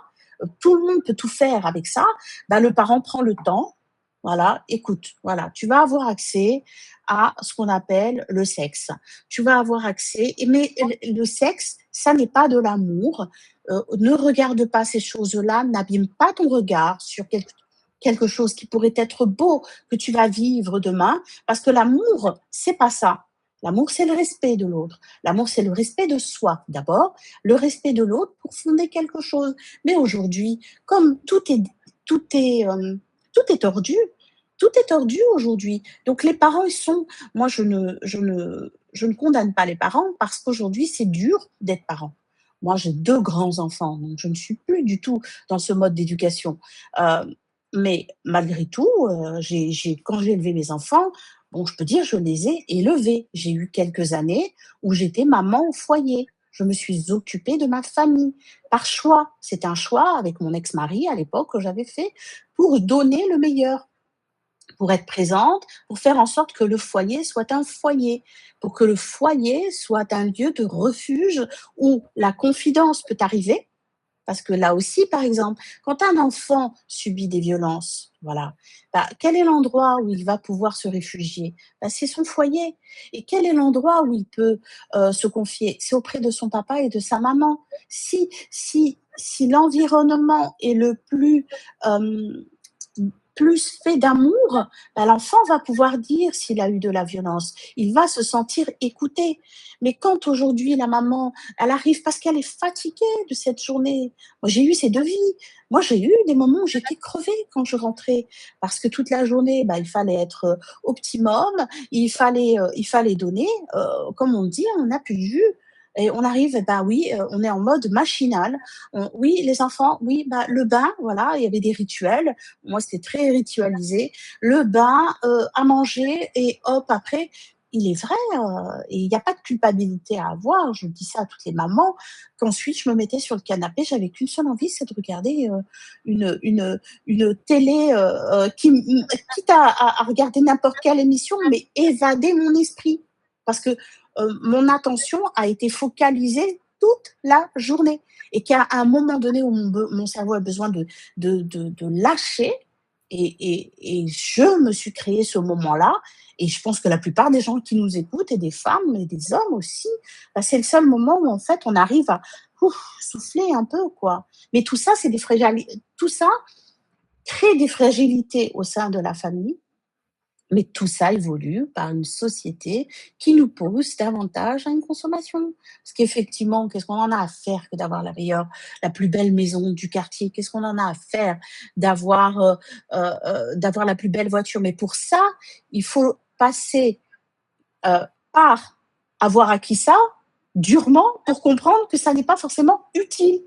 tout le monde peut tout faire avec ça, bah, le parent prend le temps. Voilà, écoute, voilà, tu vas avoir accès à ce qu'on appelle le sexe. Tu vas avoir accès, mais le sexe, ça n'est pas de l'amour. Ne regarde pas ces choses-là, n'abîme pas ton regard sur quelque chose qui pourrait être beau que tu vas vivre demain, parce que l'amour, c'est pas ça. L'amour, c'est le respect de l'autre. L'amour, c'est le respect de soi d'abord, le respect de l'autre pour fonder quelque chose. Mais aujourd'hui, comme tout est, tout est tordu, tout est tordu aujourd'hui. Donc les parents, ils sont, moi, je ne condamne pas les parents parce qu'aujourd'hui, c'est dur d'être parent. Moi, j'ai 2 grands enfants, donc je ne suis plus du tout dans ce mode d'éducation. Euh, mais malgré tout, quand j'ai élevé mes enfants, bon, je peux dire, je les ai élevés. J'ai eu quelques années où j'étais maman au foyer. Je me suis occupée de ma famille par choix. C'est un choix avec mon ex-mari à l'époque que j'avais fait pour donner le meilleur, pour être présente, pour faire en sorte que le foyer soit un foyer, pour que le foyer soit un lieu de refuge où la confidence peut arriver, parce que là aussi, par exemple, quand un enfant subit des violences, voilà, bah, quel est l'endroit où il va pouvoir se réfugier? Bah, c'est son foyer. Et quel est l'endroit où il peut se confier? C'est auprès de son papa et de sa maman. Si l'environnement est le plus fait d'amour, bah, l'enfant va pouvoir dire s'il a eu de la violence. Il va se sentir écouté. Mais quand aujourd'hui la maman, elle arrive parce qu'elle est fatiguée de cette journée. Moi, j'ai eu ces deux vies. Moi, j'ai eu des moments où j'étais crevée quand je rentrais parce que toute la journée, bah, il fallait être optimum, il fallait donner. Comme on dit, on n'a plus de jus. Et on arrive, bah oui, on est en mode machinal. Oui, les enfants, oui, bah, le bain, voilà, il y avait des rituels. Moi, c'était très ritualisé. Le bain, à manger et hop, après, il est vrai, et il n'y a pas de culpabilité à avoir. Je dis ça à toutes les mamans, qu'ensuite je me mettais sur le canapé, j'avais qu'une seule envie, c'est de regarder une télé, quitte à regarder n'importe quelle émission, mais évader mon esprit. Parce que mon attention a été focalisée toute la journée. Et qu'à un moment donné où mon cerveau a besoin de lâcher, et je me suis créé ce moment-là, et je pense que la plupart des gens qui nous écoutent, et des femmes et des hommes aussi, bah, c'est le seul moment où en fait on arrive à souffler un peu, quoi. Mais tout ça, tout ça crée des fragilités au sein de la famille, mais tout ça évolue par une société qui nous pousse davantage à une consommation. Parce qu'effectivement, qu'est-ce qu'on en a à faire que d'avoir la plus belle maison du quartier? Qu'est-ce qu'on en a à faire d'avoir la plus belle voiture? Mais pour ça, il faut passer par avoir acquis ça durement pour comprendre que ça n'est pas forcément utile.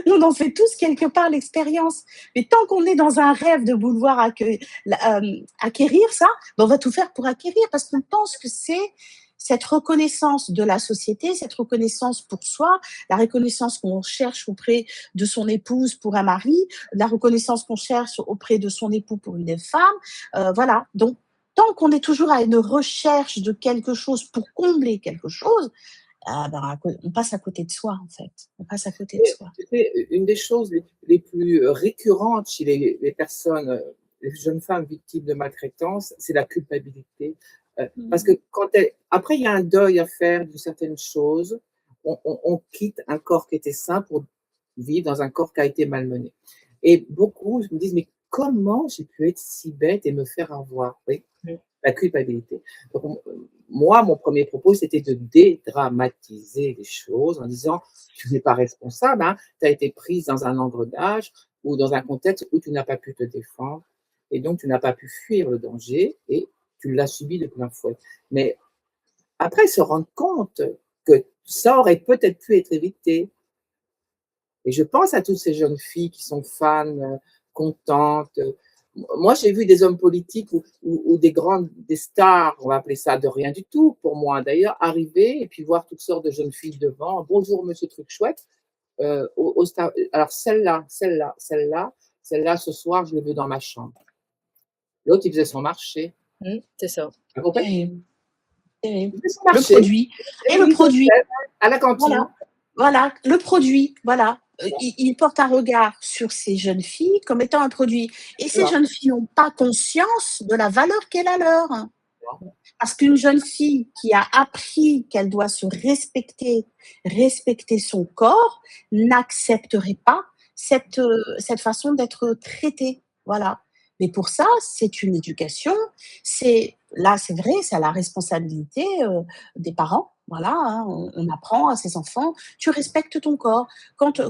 On en fait tous quelque part l'expérience. Mais tant qu'on est dans un rêve de vouloir acquérir ça, ben on va tout faire pour acquérir parce qu'on pense que c'est cette reconnaissance de la société, cette reconnaissance pour soi, la reconnaissance qu'on cherche auprès de son épouse pour un mari, la reconnaissance qu'on cherche auprès de son époux pour une femme. Voilà. Donc, tant qu'on est toujours à une recherche de quelque chose pour combler quelque chose, ah ben, on passe à côté de soi, en fait. On passe à côté de Et soi. tu sais, une des choses les plus récurrentes chez les personnes, les jeunes femmes victimes de maltraitance, c'est la culpabilité. Parce que Mmh. après, il y a un deuil à faire de certaines choses. On quitte un corps qui était sain pour vivre dans un corps qui a été malmené. Et beaucoup me disent, mais comment j'ai pu être si bête et me faire avoir? Oui, la culpabilité. Donc, moi, mon premier propos, c'était de dédramatiser les choses en disant, tu n'es pas responsable, hein, tu as été prise dans un engrenage ou dans un contexte où tu n'as pas pu te défendre et donc tu n'as pas pu fuir le danger et tu l'as subi de plein fouet. Mais après, se rendre compte que ça aurait peut-être pu être évité. Et je pense à toutes ces jeunes filles qui sont fans, contentes. Moi, j'ai vu des hommes politiques ou des stars, on va appeler ça de rien du tout, pour moi d'ailleurs, arriver et puis voir toutes sortes de jeunes filles devant. Bonjour, monsieur truc chouette. alors celle-là, ce soir, je l'ai vue dans ma chambre. L'autre, il faisait son marché. C'est ça. Tu as compris? Terrible, terrible. Il faisait son Le marché. produit et Et le il produit, bossait à la cantine. voilà, voilà, le produit, voilà. Il porte un regard sur ces jeunes filles comme étant un produit et ces Voilà. jeunes filles n'ont pas conscience de la valeur qu'est la leur. Parce qu'une jeune fille qui a appris qu'elle doit se respecter son corps, n'accepterait pas cette façon d'être traitée. Voilà. Mais pour ça, c'est une éducation. Là, c'est vrai, c'est à la responsabilité des parents. Voilà, hein, on apprend à ses enfants, tu respectes ton corps.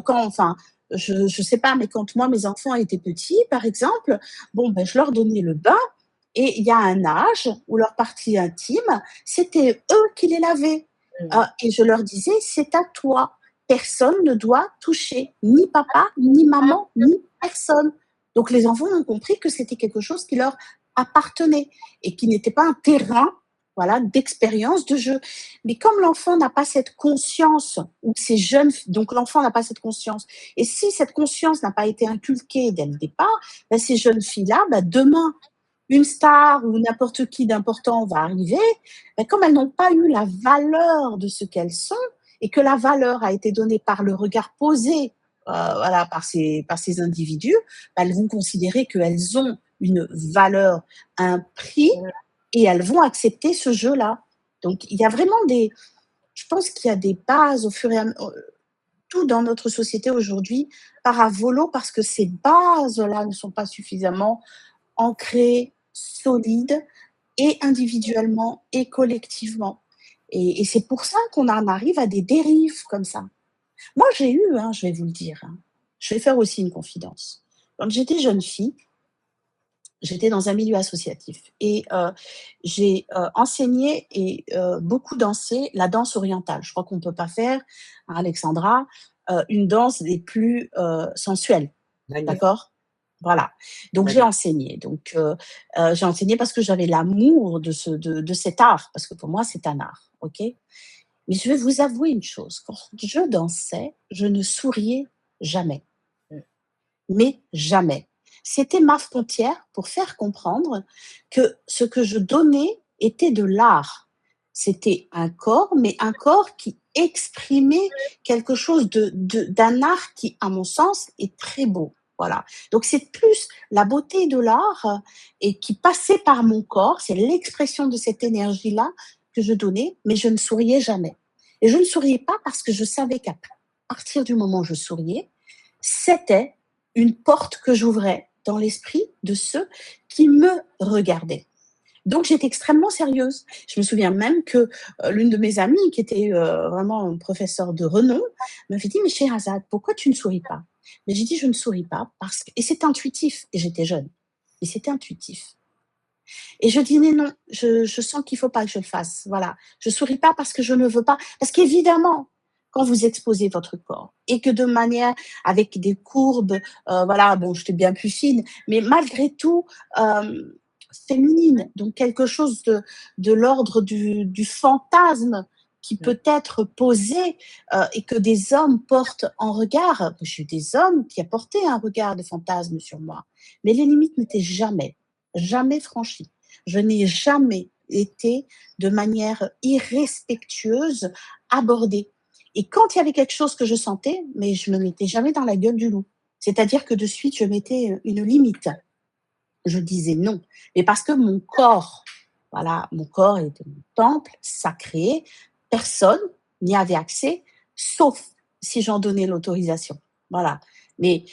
Enfin, je sais pas, mais quand moi mes enfants étaient petits, par exemple, bon, ben, je leur donnais le bain et il y a un âge où leurs parties intimes, c'était eux qui les lavaient. Et je leur disais, c'est à toi. Personne ne doit toucher, ni papa, ni maman, ni personne. Donc les enfants ont compris que c'était quelque chose qui leur appartenait et qui n'était pas un terrain, voilà, d'expérience, de jeu. Mais comme l'enfant n'a pas cette conscience, ou ces jeunes, donc l'enfant n'a pas cette conscience, et si cette conscience n'a pas été inculquée dès le départ, ben ces jeunes filles-là, ben demain, une star ou n'importe qui d'important va arriver, ben comme elles n'ont pas eu la valeur de ce qu'elles sont et que la valeur a été donnée par le regard posé voilà, par ces individus, ben elles vont considérer qu'elles ont une valeur, un prix et elles vont accepter ce jeu-là. Donc il y a vraiment je pense qu'il y a des bases au fur et à mesure, tout dans notre société aujourd'hui part à volo parce que ces bases-là ne sont pas suffisamment ancrées, solides, et individuellement et collectivement. Et c'est pour ça qu'on en arrive à des dérives comme ça. Moi, j'ai eu, hein, je vais vous le dire, hein, je vais faire aussi une confidence. Quand j'étais jeune fille, j'étais dans un milieu associatif et j'ai enseigné et beaucoup dansé la danse orientale. Je crois qu'on ne peut pas faire, hein, Alexandra, une danse des plus sensuelles. Magnifique. D'accord? Voilà. Donc j'ai enseigné. Donc j'ai enseigné parce que j'avais l'amour de cet art, parce que pour moi c'est un art, ok? Mais je vais vous avouer une chose. Quand je dansais, je ne souriais jamais, mais jamais. C'était ma frontière pour faire comprendre que ce que je donnais était de l'art. C'était un corps, mais un corps qui exprimait quelque chose d'un art qui, à mon sens, est très beau. Voilà. Donc c'est plus la beauté de l'art et qui passait par mon corps, c'est l'expression de cette énergie-là que je donnais, mais je ne souriais jamais. Et je ne souriais pas parce que je savais qu'à partir du moment où je souriais, c'était une porte que j'ouvrais dans l'esprit de ceux qui me regardaient. Donc j'étais extrêmement sérieuse. Je me souviens même que l'une de mes amies, qui était vraiment un professeur de renom, m'avait dit « Mais Sherazade, pourquoi tu ne souris pas ?» Mais j'ai dit « Je ne souris pas parce que… » Et c'est intuitif, et j'étais jeune, et c'était intuitif. Et je dis « Non, je sens qu'il ne faut pas que je le fasse. » Voilà. Je ne souris pas parce que je ne veux pas. Parce qu'évidemment, quand vous exposez votre corps et que de manière avec des courbes, voilà, bon, j'étais bien plus fine, mais malgré tout féminine, donc quelque chose de l'ordre du fantasme qui peut être posé et que des hommes portent en regard. J'ai eu des hommes qui apportaient un regard de fantasme sur moi, mais les limites n'étaient jamais franchies. Je n'ai jamais été de manière irrespectueuse abordée. Et quand il y avait quelque chose que je sentais, mais je ne me mettais jamais dans la gueule du loup. C'est-à-dire que de suite, je mettais une limite. Je disais non. Mais parce que mon corps, voilà, mon corps était mon temple sacré, personne n'y avait accès, sauf si j'en donnais l'autorisation. Voilà. Mais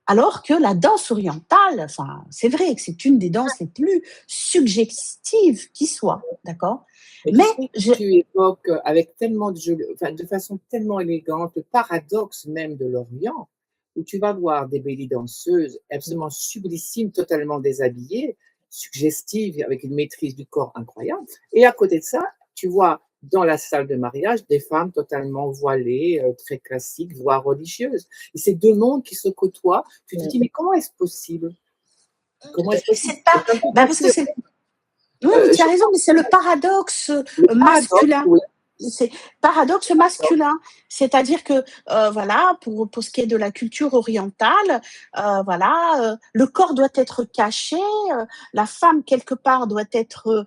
alors que la danse orientale, enfin, c'est vrai que c'est une des danses les plus suggestives qui soit, d'accord? Mais tu évoques avec tellement de façon tellement élégante le paradoxe même de l'Orient, où tu vas voir des belly danseuses absolument sublissimes, totalement déshabillées, suggestives, avec une maîtrise du corps incroyable. Et à côté de ça, tu vois dans la salle de mariage des femmes totalement voilées, très classiques, voire religieuses. Et ces deux mondes qui se côtoient, tu te dis, mais comment est-ce possible? Comment est-ce possible? C'est pas, parce que c'est… Oui, tu as raison, mais c'est le paradoxe masculin. Oui. c'est paradoxe masculin, c'est-à-dire que, voilà, pour ce qui est de la culture orientale, voilà, le corps doit être caché, la femme quelque part doit être,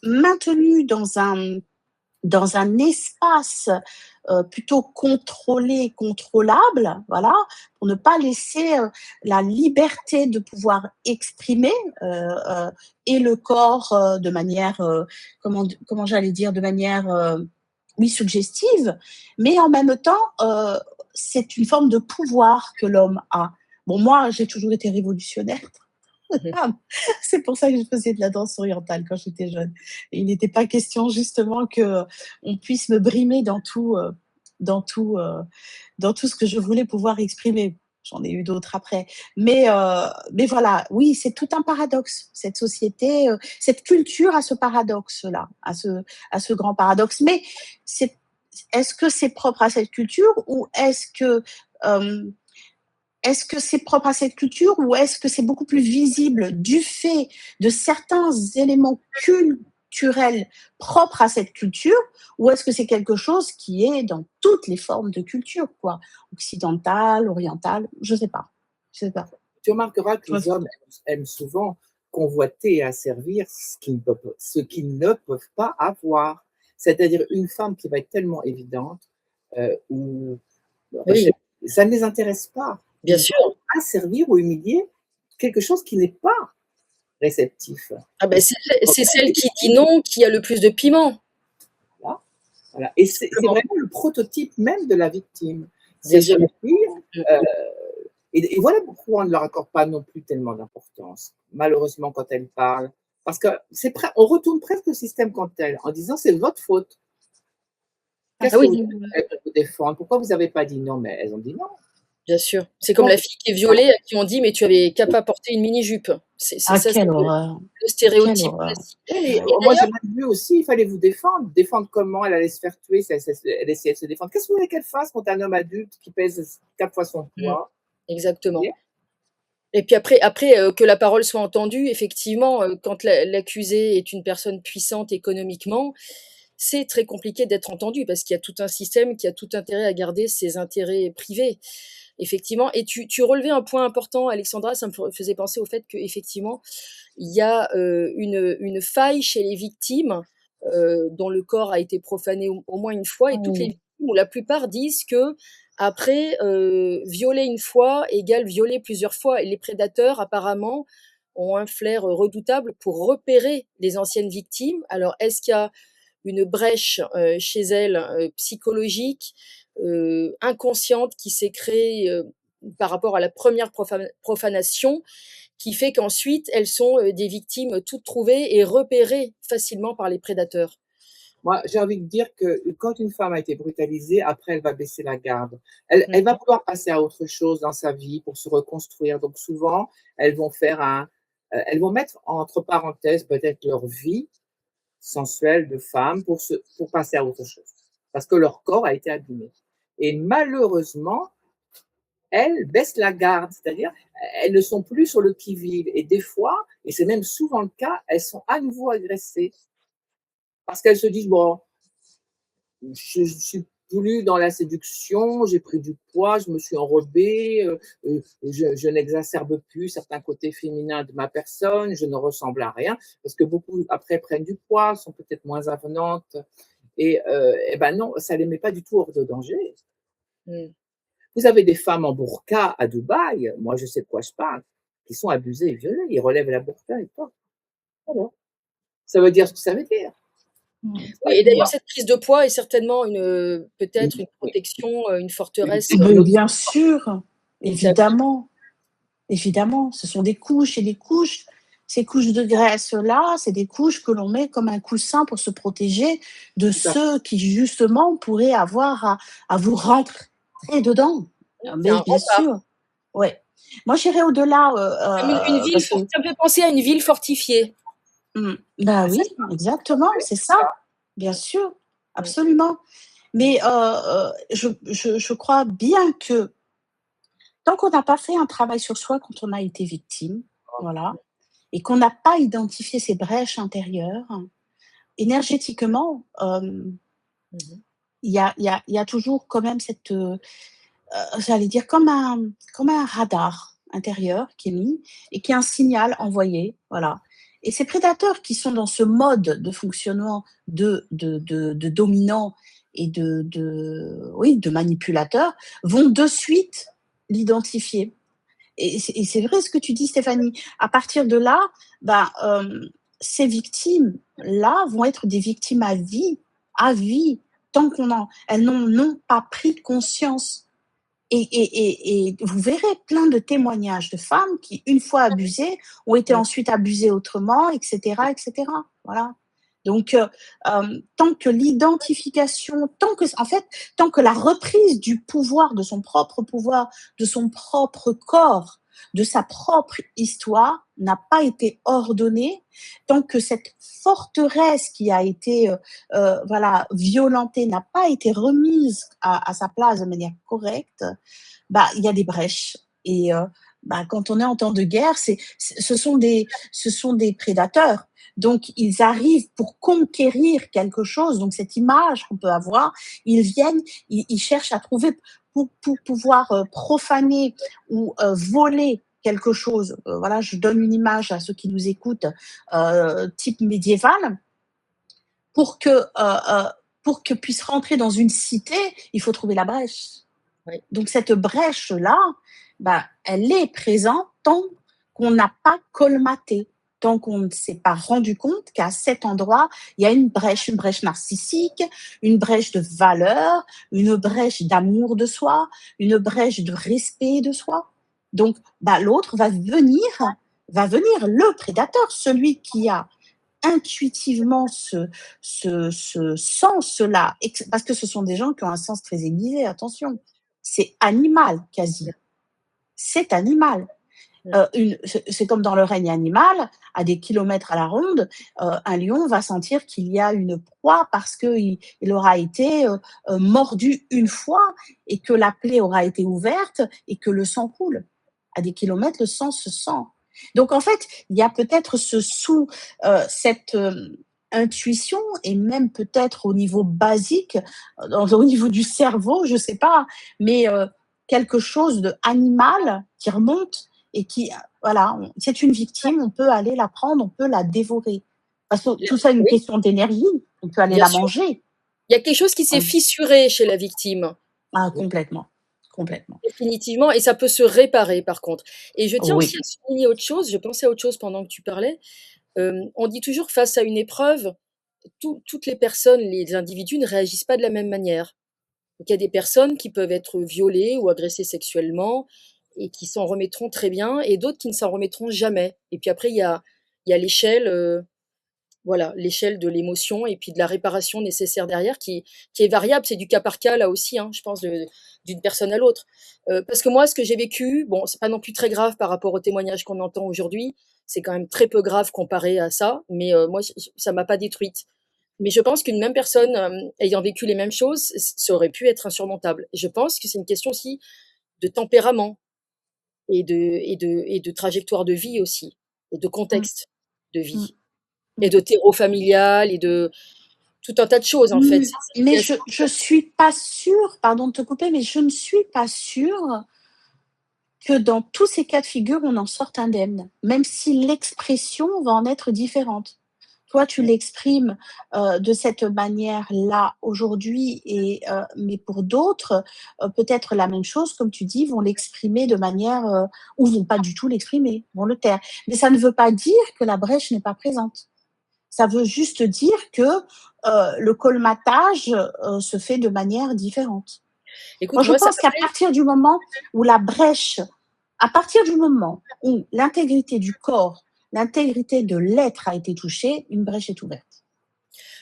maintenue dans un espace plutôt contrôlé, contrôlable, voilà, pour ne pas laisser la liberté de pouvoir exprimer et le corps de manière, comment j'allais dire, de manière, oui, suggestive, mais en même temps, c'est une forme de pouvoir que l'homme a. Bon, moi, j'ai toujours été révolutionnaire. C'est pour ça que je faisais de la danse orientale quand j'étais jeune. Et il n'était pas question justement que on puisse me brimer dans tout, heu, dans tout ce que je voulais pouvoir exprimer. J'en ai eu d'autres après. Mais voilà, oui, c'est tout un paradoxe, cette société, cette culture a ce paradoxe-là, a ce grand paradoxe. Mais c'est est-ce que c'est propre à cette culture ou hem est-ce que c'est propre à cette culture ou est-ce que c'est beaucoup plus visible du fait de certains éléments culturels propres à cette culture? Ou est-ce que c'est quelque chose qui est dans toutes les formes de culture, quoi? Occidentale, orientale, je sais pas. Je sais pas. Tu remarqueras que Toi, les hommes aiment souvent convoiter et asservir ce qu'ils ne peuvent pas avoir. C'est-à-dire une femme qui va être tellement évidente, ou Oui, ça ne les intéresse pas. bien Ils sûr. vont asservir ou humilier quelque chose qui n'est pas réceptif. Ah Et ben c'est c'est celle qui dit non qui a le plus de piment, voilà, voilà. Et c'est simplement. vraiment le prototype même de la victime. Bien Ces sûr. jeunes filles, Mmh. heu et voilà pourquoi on ne leur accorde pas non plus tellement d'importance, malheureusement, quand elles parlent. Parce que on retourne presque le système quand elles, en disant: «C'est votre faute. Ah Qu'est-ce que oui, vous avez fait pour vous défendre? Pourquoi vous n'avez pas dit non?» Mais elles ont dit non. bien sûr. C'est comme Non, la fille qui est violée à qui on dit: «Mais tu avais qu'à pas porter une mini-jupe». C'est ah ça, c'est quelle le horreur, quelle stéréotype horreur. classique oui, mais et moi j'ai d'ailleurs mal vu aussi, il fallait vous défendre. Défendre comment? Elle allait se faire tuer si elle essayait de se défendre. Qu'est-ce que vous voulez qu'elle fasse contre un homme adulte qui pèse 4 fois son mmh, poids? Vous exactement. voyez? Et puis après, que la parole soit entendue, effectivement, quand l'accusé est une personne puissante économiquement, c'est très compliqué d'être entendu parce qu'il y a tout un système qui a tout intérêt à garder ses intérêts privés. Effectivement et tu relevais un point important Alexandra, ça me faisait penser au fait qu'effectivement, il y a, une faille chez les victimes, dont le corps a été profané au moins une fois et toutes les Oui, victimes ou la plupart disent qu'après, violer une fois égale violer plusieurs fois et les prédateurs apparemment ont un flair, redoutable pour repérer les anciennes victimes. Alors est-ce qu'il y a une brèche, chez elles, psychologique, inconsciente qui s'est créée, par rapport à la première profanation qui fait qu'ensuite elles sont, des victimes toutes trouvées et repérées facilement par les prédateurs. Moi, j'ai envie de dire que quand une femme a été brutalisée, après, elle va baisser la garde. Elle va Mmh. vouloir passer à autre chose dans sa vie pour se reconstruire. Donc souvent, elles vont mettre entre parenthèses peut-être leur vie sensuelle de femme pour passer à autre chose. Parce que leur corps a été abîmé. Et malheureusement, elles baissent la garde, c'est-à-dire elles ne sont plus sur le qui-vive. Et des fois, et c'est même souvent le cas, elles sont à nouveau agressées parce qu'elles se disent, bon, je suis plus dans la séduction, j'ai pris du poids, je me suis enrobée, je n'exacerbe plus certains côtés féminins de ma personne, je ne ressemble à rien, parce que beaucoup après prennent du poids, sont peut-être moins avenantes et ben non, ça les met pas du tout hors de danger. Mmh. Vous avez des femmes en burqa à Dubaï, moi je sais de quoi je parle, qui sont abusées et violées, ils relèvent la burqa et pas. Voilà. Ça veut dire ce que ça veut dire. mmh. Oui et d'ailleurs cette prise de poids est certainement peut-être une Oui, protection, une une forteresse, Mais psychologie. bien sûr, établie. évidemment. Évidemment, ce sont des couches et des couches. Ces couches de graisse-là, c'est des couches que l'on met comme un coussin pour se protéger de Tout à ceux qui, justement, pourraient avoir à vous rentrer dedans. Oui, Ah, c'est un mais bien rempart, sûr, ouais. Moi, j'irais au-delà, comme une ville parce for que ça me fait penser à une ville fortifiée. bah, c'est oui, ça, exactement, c'est c'est ça. ça, bien sûr, Mmh. absolument. Mais je crois bien que tant qu'on n'a pas fait un travail sur soi quand on a été victime, voilà, et qu'on n'a pas identifié ces brèches intérieures, énergétiquement, Mmh. il y a toujours quand même cette, j'allais dire comme un radar intérieur qui est mis et qui est un signal envoyé, voilà. Et ces prédateurs qui sont dans ce mode de fonctionnement de dominant et oui, de manipulateur, vont de suite l'identifier. Et c'est vrai ce que tu dis, Stéphanie. À partir de là, bah, ces victimes-là vont être des victimes à vie, tant elles n'ont pas pris conscience. Et vous verrez plein de témoignages de femmes qui, une fois abusées, ont été Mmh. ensuite abusées autrement, et cetera, et cetera. Voilà. Donc, tant que l'identification, en fait, tant que la reprise du pouvoir, de son propre corps, de sa propre histoire n'a pas été ordonnée, tant que cette forteresse qui a été, voilà, violentée n'a pas été remise à sa place de manière correcte, bah, il y a des brèches. Et bah, quand on est en temps de guerre, ce sont des prédateurs. Donc, ils arrivent pour conquérir quelque chose. Donc, cette image qu'on peut avoir, ils viennent, ils cherchent à trouver pour pouvoir profaner ou voler quelque chose. Voilà, je donne une image à ceux qui nous écoutent, type médiéval. Pour que, pour que puisse rentrer dans une cité, il faut trouver la brèche. Oui. Donc cette brèche-là, bah, elle est présente tant qu'on n'a pas colmaté, tant qu'on ne s'est pas rendu compte qu'à cet endroit, il y a une brèche narcissique, une brèche de valeur, une brèche d'amour de soi, une brèche de respect de soi. Donc, bah, l'autre va venir le prédateur, celui qui a intuitivement ce sens-là, parce que ce sont des gens qui ont un sens très aiguisé, attention. C'est animal quasi. C'est animal. Mmh. C'est comme dans le règne animal, à des kilomètres à la ronde, un lion va sentir qu'il y a une proie parce qu'il aura été mordu une fois et que la plaie aura été ouverte et que le sang coule. À des kilomètres, le sang se sent. Donc en fait, il y a peut-être cette intuition et même peut-être au niveau basique, au niveau du cerveau, je ne sais pas, mais quelque chose d'animal qui remonte et qui, voilà, c'est une victime, on peut aller la prendre, on peut la dévorer. Parce que tout ça est une Oui, question d'énergie, on peut aller bien la sûr. manger. Il y a quelque chose qui s'est Voilà. fissuré chez la victime, Ah, complètement, complètement. définitivement, et ça peut se réparer par contre. Et je tiens aussi Oui. à souligner autre chose, je pensais à autre chose pendant que tu parlais. On dit toujours face à une épreuve, toutes les personnes, les individus ne réagissent pas de la même manière. Donc il y a des personnes qui peuvent être violées ou agressées sexuellement et qui s'en remettront très bien, et d'autres qui ne s'en remettront jamais. Et puis après, il y a l'échelle, voilà, l'échelle de l'émotion et puis de la réparation nécessaire derrière qui est variable. C'est du cas par cas là aussi, hein, je pense, d'une personne à l'autre. Parce que moi, ce que j'ai vécu, bon, c'est pas non plus très grave par rapport aux témoignages qu'on entend aujourd'hui. C'est quand même très peu grave comparé à ça, mais moi, ça m'a pas détruite. Mais je pense qu'une même personne ayant vécu les mêmes choses, ça aurait pu être insurmontable. Et je pense que c'est une question aussi de tempérament et de trajectoire de vie aussi, et de Mmh, contexte de mmh, vie, et mmh. de terreau familial, et de tout un tas de choses en fait. Mmh, C'est mais assez je suis pas sûre, pardon de te couper, mais je ne suis pas sûre que dans tous ces cas de figure, on en sorte indemne, même si l'expression va en être différente. Toi, tu ouais. l'exprimes, de cette manière-là aujourd'hui et mais pour d'autres, peut-être la même chose, comme tu dis, vont l'exprimer de manière, ou vont pas du tout l'exprimer, vont le taire. Mais ça ne veut pas dire que la brèche n'est pas présente. Ça veut juste dire que, le colmatage, se fait de manière différente. Moi, Écoute, je moi ça pense m'a qu'à fait partir du moment où la brèche à partir du moment où l'intégrité du corps, l'intégrité de l'être a été touchée, une brèche est ouverte.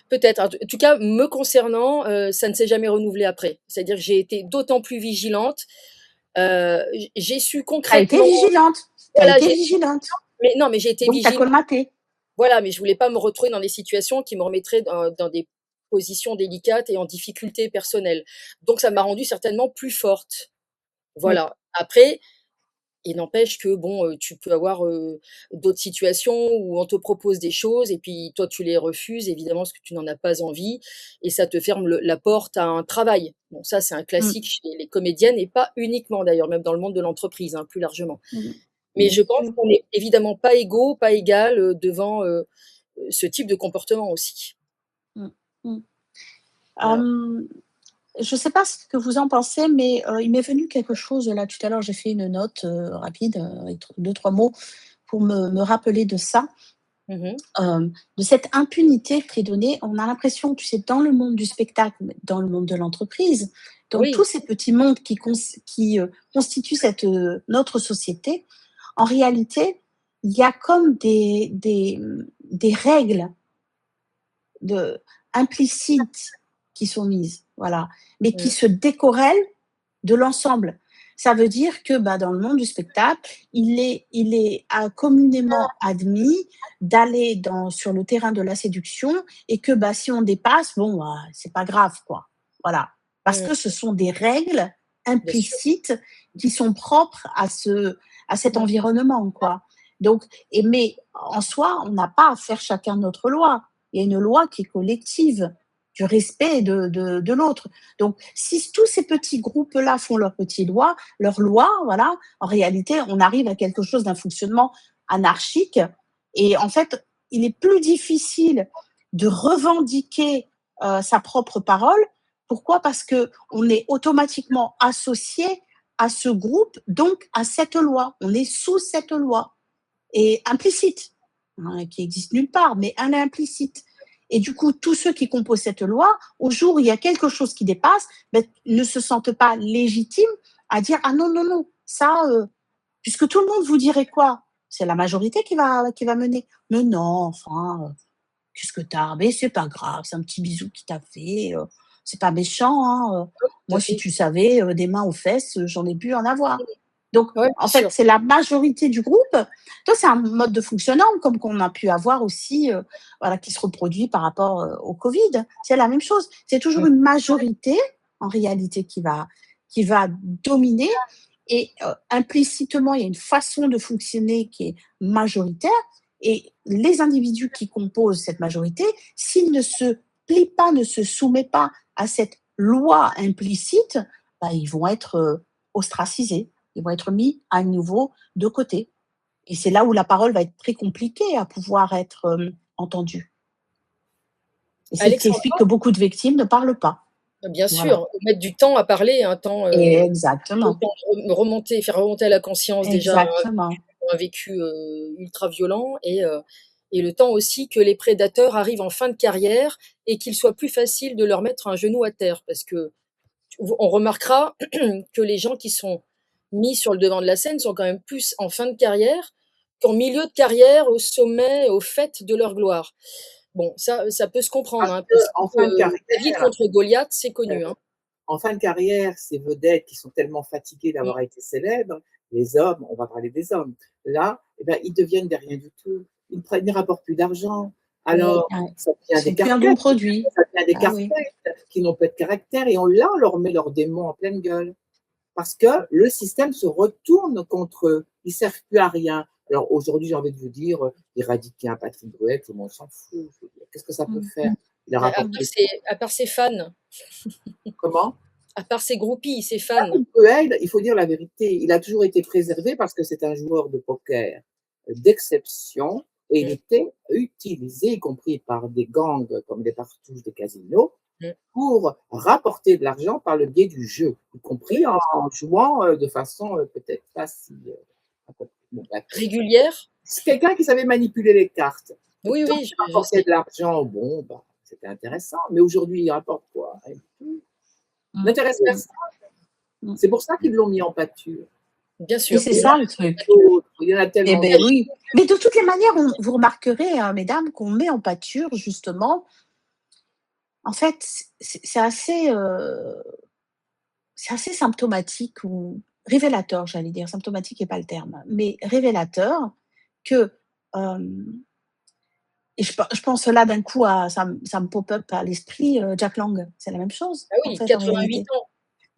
peut-être, en tout cas me concernant, ça ne s'est jamais renouvelé après. C'est-à-dire que j'ai été d'autant plus vigilante, j'ai su Tu as été concrètement, vigilante, tu as voilà, été j'ai vigilante, mais non, mais j'ai été donc tu as vigilante. colmaté. Voilà, mais je voulais pas me retrouver dans des situations qui me remettraient dans des positions délicates et en difficulté personnelle. Donc ça m'a rendue certainement plus forte. Oui. Voilà. Après, Et n'empêche que bon, tu peux avoir, d'autres situations où on te propose des choses et puis toi tu les refuses évidemment parce que tu n'en as pas envie et ça te ferme la porte à un travail. Bon ça c'est un Mmh, classique chez les comédiennes et pas uniquement d'ailleurs, même dans le monde de l'entreprise, hein, plus largement. mmh. Mais Bien je pense sûr. qu'on n'est évidemment pas égaux, pas égales, devant, ce type de comportement aussi. Mmh, mmh. Voilà. Hem, je ne sais pas ce que vous en pensez, mais il m'est venu quelque chose là tout à l'heure, j'ai fait une note, rapide, avec 2-3 mots pour me rappeler de ça, Mmh mh. de cette impunité qui est donnée. On a l'impression, tu sais, dans le monde du spectacle, mais dans le monde de l'entreprise, dans tous Oui. ces petits mondes qui constituent notre société, en réalité, il y a comme des règles de implicites qui sont mises, voilà, mais qui Mmh. se décorrèlent de l'ensemble. Ça veut dire que, bah, dans le monde du spectacle, il est communément admis d'aller sur le terrain de la séduction et que, bah, si on dépasse, bon, bah, c'est pas grave, quoi. Voilà. Parce Mmh. que ce sont des règles Bien sûr. implicites qui sont propres à cet environnement, quoi. Donc, mais en soi, on n'a pas à faire chacun notre loi. Il y a une loi qui est collective, du respect de l'autre. Donc, si tous ces petits groupes-là font leurs lois, voilà, en réalité, on arrive à quelque chose d'un fonctionnement anarchique. Et en fait, il est plus difficile de revendiquer sa propre parole. Pourquoi? Parce que on est automatiquement associé à ce groupe, donc à cette loi. On est sous cette loi et implicite, hein, qui existe nulle part, mais elle est implicite. Et du coup, tous ceux qui composent cette loi, au jour où il y a quelque chose qui dépasse, ben, ne se sentent pas légitimes à dire ah non non non ça, puisque tout le monde vous dirait quoi? C'est la majorité qui va mener. Mais non, enfin, qu'est-ce que t'as? Mais c'est pas grave, c'est un petit bisou qui t'a fait. C'est pas méchant, hein. Tout à Moi, si fait. tu savais, des mains aux fesses, j'en ai pu en avoir. Donc, Ouais, en bien fait, sûr. c'est la majorité du groupe. Donc, c'est un mode de fonctionnement comme qu'on a pu avoir aussi, voilà, qui se reproduit par rapport au Covid. C'est la même chose. C'est toujours Mmh. une majorité, en réalité, qui va dominer. Et implicitement, il y a une façon de fonctionner qui est majoritaire. Et les individus qui composent cette majorité, s'ils ne se plient pas, ne se soumettent pas à cette loi implicite, bah, ils vont être ostracisés, ils vont être mis à nouveau de côté. Et c'est là où la parole va être très compliquée à pouvoir être entendue. Et c'est ce qui explique Alexandra, que beaucoup de victimes ne parlent pas. bien Voilà. sûr, mettre du temps à parler, un temps, Et le exactement. temps de remonter faire remonter à la conscience déjà Exactement. un vécu, ultra violent et le temps aussi que les prédateurs arrivent en fin de carrière et qu'il soit plus facile de leur mettre un genou à terre. Parce que on remarquera que les gens qui sont mis sur le devant de la scène sont quand même plus en fin de carrière qu'en milieu de carrière, au sommet, au faîte de leur gloire. Bon, ça peut se comprendre, Parce hein, parce que, qu'en fin de David carrière, contre Goliath, c'est heu, connu, hein. en fin de carrière, ces vedettes qui sont tellement fatiguées Mmh, d'avoir été célèbres, les hommes, on va parler des hommes, là, eh ben, ils deviennent des rien du tout. Ils ne rapportent plus d'argent. mmh, Alors, Ouais. ça Ils devient des sont plus un bon carpettes, produit. ça devient des Ah oui. carpettes qui n'ont pas de caractère et on leur met leurs démons en pleine gueule. Parce que le système se retourne contre eux. Ils ne servent plus à rien. Alors aujourd'hui, j'ai envie de vous dire, éradiquer un Patrick Bruel, tout le monde s'en fout. Je veux dire, qu'est-ce que ça peut Mmh. faire? Il a rapporté à part ses fans, comment? à part ses groupies, ses fans. Patrick Bruel, il faut dire la vérité, il a toujours été préservé parce que c'est un joueur de poker d'exception et il Mmh, était utilisé, y compris par des gangs comme les partous des casinos, mmh, pour rapporter de l'argent par le biais du jeu, y oui, compris bien sûr. en jouant de façon peut-être pas si. Bon, bref. Régulière? C'est quelqu'un qui savait manipuler les cartes. Et Oui, tant oui, qu'il je rapportait sais. de l'argent, bon, bah, c'était intéressant. Mais aujourd'hui, il rapporte quoi? Rien du tout. Mmh. N'intéresse Mmh. personne. Mmh. C'est pour ça qu'ils l'ont mis en pâture. Bien Et sûr. c'est Il y en a ça le truc. d'autres, il y en a Eh tellement beh, d'autres. oui. Mais de toutes les manières, vous remarquerez, hein, mesdames, qu'on met en pâture justement en fait, c'est assez symptomatique ou révélateur, j'allais dire. Symptomatique n'est pas le terme, mais révélateur que, hem et je pense là d'un coup à ça me pop up à l'esprit, Jack Lang. C'est la même chose, Ah en oui, fait, en 88 réalité. ans.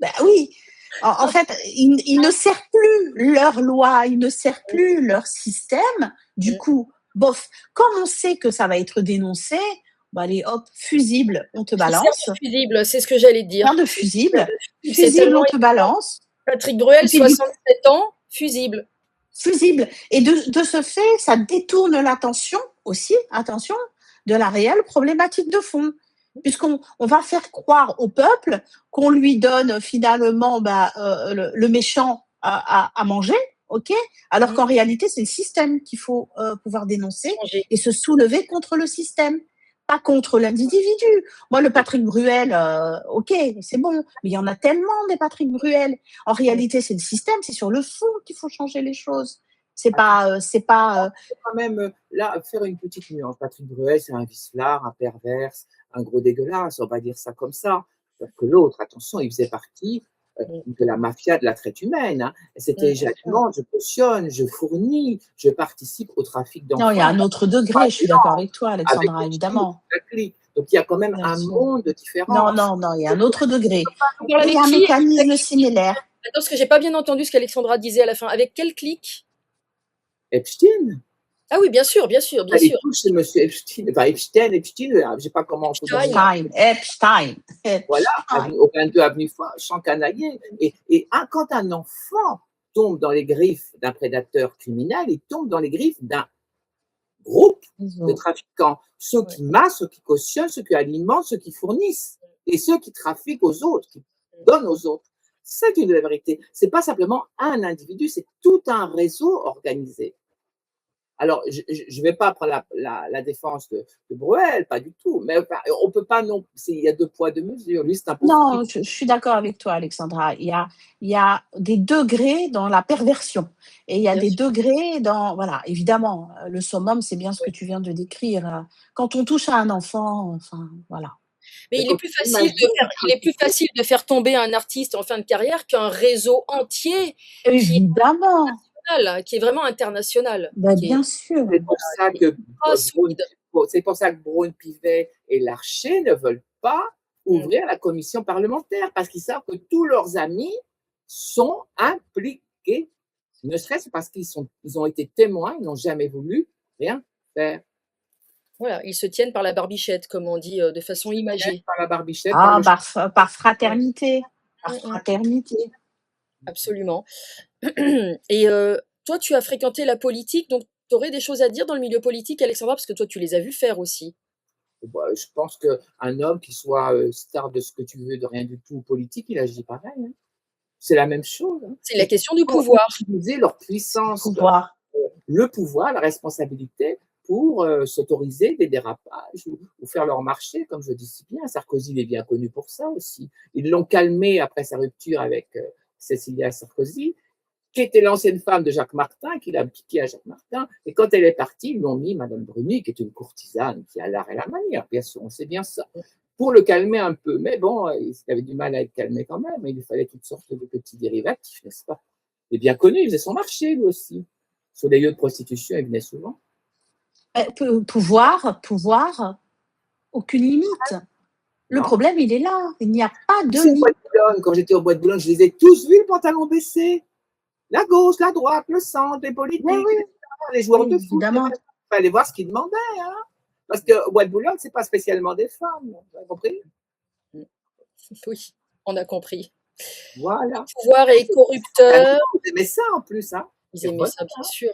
Bah oui, En fait, ils ne servent plus leur loi, ils ne servent plus leur système. Du Mmh. coup, bof, comme on sait que ça va être dénoncé, bah allez hop, fusible, on te Sous serre balance. de fusible, c'est ce que j'allais Plein dire. de Sous serre fusibles, de fusible, c'est fusible, tellement on te évident. balance. Patrick Et Bruel, puis du 67 ans, fusible. fusible. Et de ce fait, ça détourne l'attention aussi, attention, de la réelle problématique de fond. Puisqu'on va faire croire au peuple qu'on lui donne finalement le méchant à manger, ok, alors Mmh. qu'en réalité, c'est le système qu'il faut pouvoir dénoncer Changer. et se soulever contre le système, pas contre l'individu. Moi, le Patrick Bruel, ok, c'est bon, mais il y en a tellement des Patrick Bruel. En Mmh. réalité, c'est le système, c'est sur le fond qu'il faut changer les choses. C'est Attends, pas, c'est pas. faut quand même là faire une petite nuance. Patrick Bruel, c'est un vicelard, un perverse, un gros dégueulasse, on va dire ça comme ça. Alors que l'autre, attention, il faisait partie Mmh. de la mafia de la traite humaine. Hein. Et c'était Mmh. j'alimente, je cautionne, je fournis, je participe au trafic Non, il y a d'enfants, un autre degré. Je suis d'accord avec toi, avec Alexandra, Epstein, évidemment, la clique. Donc il y a quand même bien un sûr. monde de Non, différence. non, non, il y a un autre degré. On parle Mais il y avec a un qui? mécanisme similaire. Attends, parce que j'ai pas bien entendu ce qu'Alexandra disait à la fin. Avec quel clic? Epstein, Ah oui, bien sûr, bien sûr, bien elle est sûr. touche, c'est monsieur Epstein, enfin Epstein, je ne sais pas comment on peut donner. Epstein. Epstein. Voilà, Epstein. au 22 avenue Chancanaillé. Quand un enfant tombe dans les griffes d'un prédateur criminel, il tombe dans les griffes d'un groupe de trafiquants. Ceux Ouais. qui massent, ceux qui cautionnent, ceux qui alimentent, ceux qui fournissent. Et ceux qui trafiquent aux autres, qui donnent aux autres. C'est une vérité. Ce n'est pas simplement un individu, c'est tout un réseau organisé. Alors, je ne vais pas prendre la défense de Bruel, pas du tout, mais enfin, on ne peut pas non, il y a deux poids, deux mesures. Lui, c'est un pauvre Non, type. je suis d'accord avec toi, Alexandra. Il y a des degrés dans la perversion et il y a Bien des sûr, degrés dans, voilà, évidemment, le summum, c'est bien ce que oui. tu viens de décrire. Quand on touche à un enfant, enfin, voilà. Mais Mais quand tu imagines, il est plus facile de faire tomber un artiste en fin de carrière qu'un réseau entier qui est Évidemment, international, qui est vraiment international, ben, qui est bien sûr. c'est pour ça qui est que ultra solide. Braun Pivet et Larcher ne veulent pas Mmh. ouvrir la commission parlementaire parce qu'ils savent que tous leurs amis sont impliqués, ne serait-ce parce ils ont été témoins, ils n'ont jamais voulu rien faire. Voilà, ils se tiennent par la barbichette, comme on dit, de façon imagée. Par la barbichette, par Ah, le par Mmh. fraternité, par Mmh mh. fraternité. Absolument. Et toi, tu as fréquenté la politique, donc tu aurais des choses à dire dans le milieu politique, Alexandra? Parce que toi, tu les as vus faire aussi. bah, je pense qu'un homme qui soit star de ce que tu veux, de rien du tout politique, il agit pareil. Hein. C'est la même chose. Hein. C'est la question du Ils ont pouvoir. utilisé leur Le puissance, pouvoir. le pouvoir, la responsabilité pour s'autoriser des dérapages ou faire leur marché, comme je dis si bien. Sarkozy, il est bien connu pour ça aussi. Ils l'ont calmé après sa rupture avec Cécilia Sarkozy, qui était l'ancienne femme de Jacques Martin, qu'il a piqué à Jacques Martin. Et quand elle est partie, ils lui ont mis Madame Bruni, qui est une courtisane, qui a l'art et la manière, bien sûr, on sait bien ça, pour le calmer un peu. Mais bon, il avait du mal à être calmé quand même. Il lui fallait toutes sortes de petits dérivatifs, n'est-ce pas? Il est bien connu, il faisait son marché, lui aussi. Sur les lieux de prostitution, il venait souvent. Pouvoir, aucune limite. Le Non. problème, il est là. Il n'y a pas de C'est au bois limite. de Boulogne, quand j'étais au bois de Boulogne, je les ai tous vus, le pantalon baissé. La gauche, la droite, le centre, les Oui, politiques, oui, les joueurs oui, de foot. Il évidemment. fallait voir ce qu'ils demandaient. Hein. Parce qu'au bois de Boulogne, ce n'est pas spécialement des femmes. Vous avez compris? Mmh. Oui, on a compris. Le Voilà. pouvoir est corrupteur. Vous aimez ça en plus. Hein. Ils aimaient ça, bien sûr.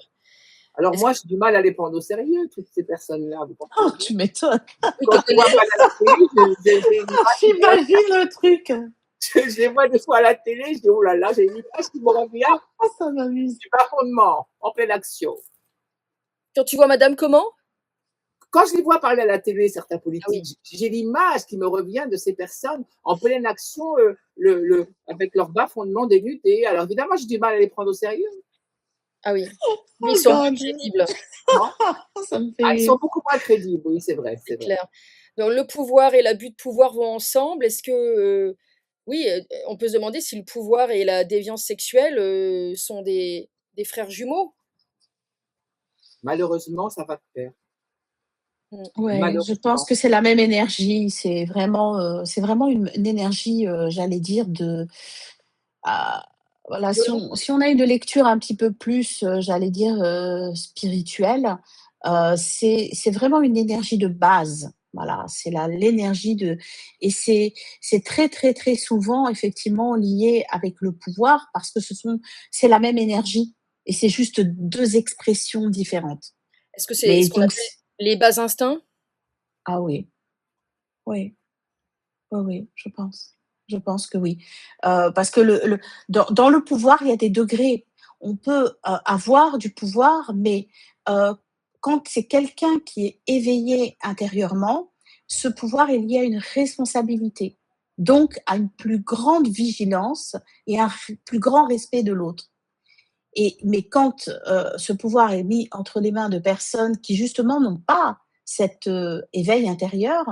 Alors Est-ce moi, j'ai du mal à les prendre au sérieux, toutes ces personnes-là. Vous Oh, comprenez? tu m'étonnes. que Quand je vois pas à la télé, j'ai une image qui me J'imagine le truc. je les vois des fois à la télé, je dis oh là là, j'ai une image qui me revient Ah, ça m'amuse. du bas fondement, en pleine action. quand tu vois madame comment? Quand je les vois parler à la télé, certains Ah oui. politiques, j'ai l'image qui me revient de ces personnes en pleine action, avec leur bas fondement dénudé. Alors évidemment, j'ai du mal à les prendre au sérieux. Ah oui. Mais ils Oh sont moins God. crédibles, Non, Ça me fait ah, ils rire. sont beaucoup moins crédibles, oui, c'est vrai, c'est c'est vrai. clair. Donc le pouvoir et l'abus de pouvoir vont ensemble. Est-ce que, oui, on peut se demander si le pouvoir et la déviance sexuelle, sont des frères jumeaux? Malheureusement, ça va de pair. Mmh. Ouais, je pense Malheureusement. que c'est la même énergie. C'est vraiment une énergie, j'allais dire, Voilà, si Violent. on a une lecture un petit peu plus, j'allais dire, spirituelle, c'est vraiment une énergie de base. Voilà, c'est l'énergie de et c'est très, très, très souvent effectivement lié avec le pouvoir parce que c'est la même énergie et c'est juste 2 expressions différentes. Est-ce que c'est Mais ce qu'on donc appelle les bas instincts? ah oui, oui. Oui, oui, je pense. Je pense que oui. Parce que dans le pouvoir, il y a des degrés. On peut, avoir du pouvoir, mais, heu, quand c'est quelqu'un qui est éveillé intérieurement, ce pouvoir est lié à une responsabilité, donc à une plus grande vigilance et un plus grand respect de l'autre. Mais quand, ce pouvoir est mis entre les mains de personnes qui justement n'ont pas cet, éveil intérieur,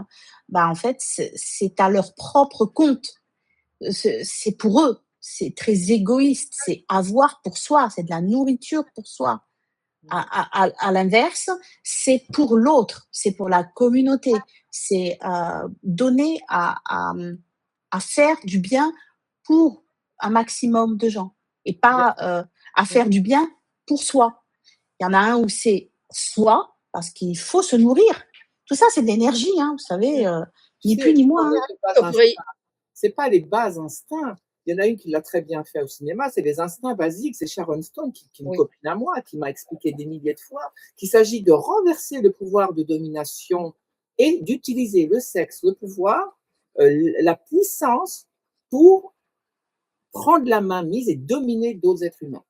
bah, en fait, c'est à leur propre compte. C'est pour eux, c'est très égoïste, c'est avoir pour soi, c'est de la nourriture pour soi. Mmh. À l'inverse, c'est pour l'autre, c'est pour la communauté, c'est, donner à faire du bien pour un maximum de gens et Bien pas, à mmh. faire du bien pour soi. Il y en a un où c'est soi, parce qu'il faut se nourrir. Tout ça, c'est de l'énergie, hein, vous Mmh. savez, Tu ni plus sais, ni quand moins, on hein. dit les bas On pourrait instincts, c'est pas les bas instincts. Il y en a une qui l'a très bien fait au cinéma, c'est les instincts basiques. C'est Sharon Stone, qui est une oui. copine à moi, qui m'a expliqué des milliers de fois qu'il s'agit de renverser le pouvoir de domination et d'utiliser le sexe, le pouvoir, la puissance pour prendre la main mise et dominer d'autres êtres humains.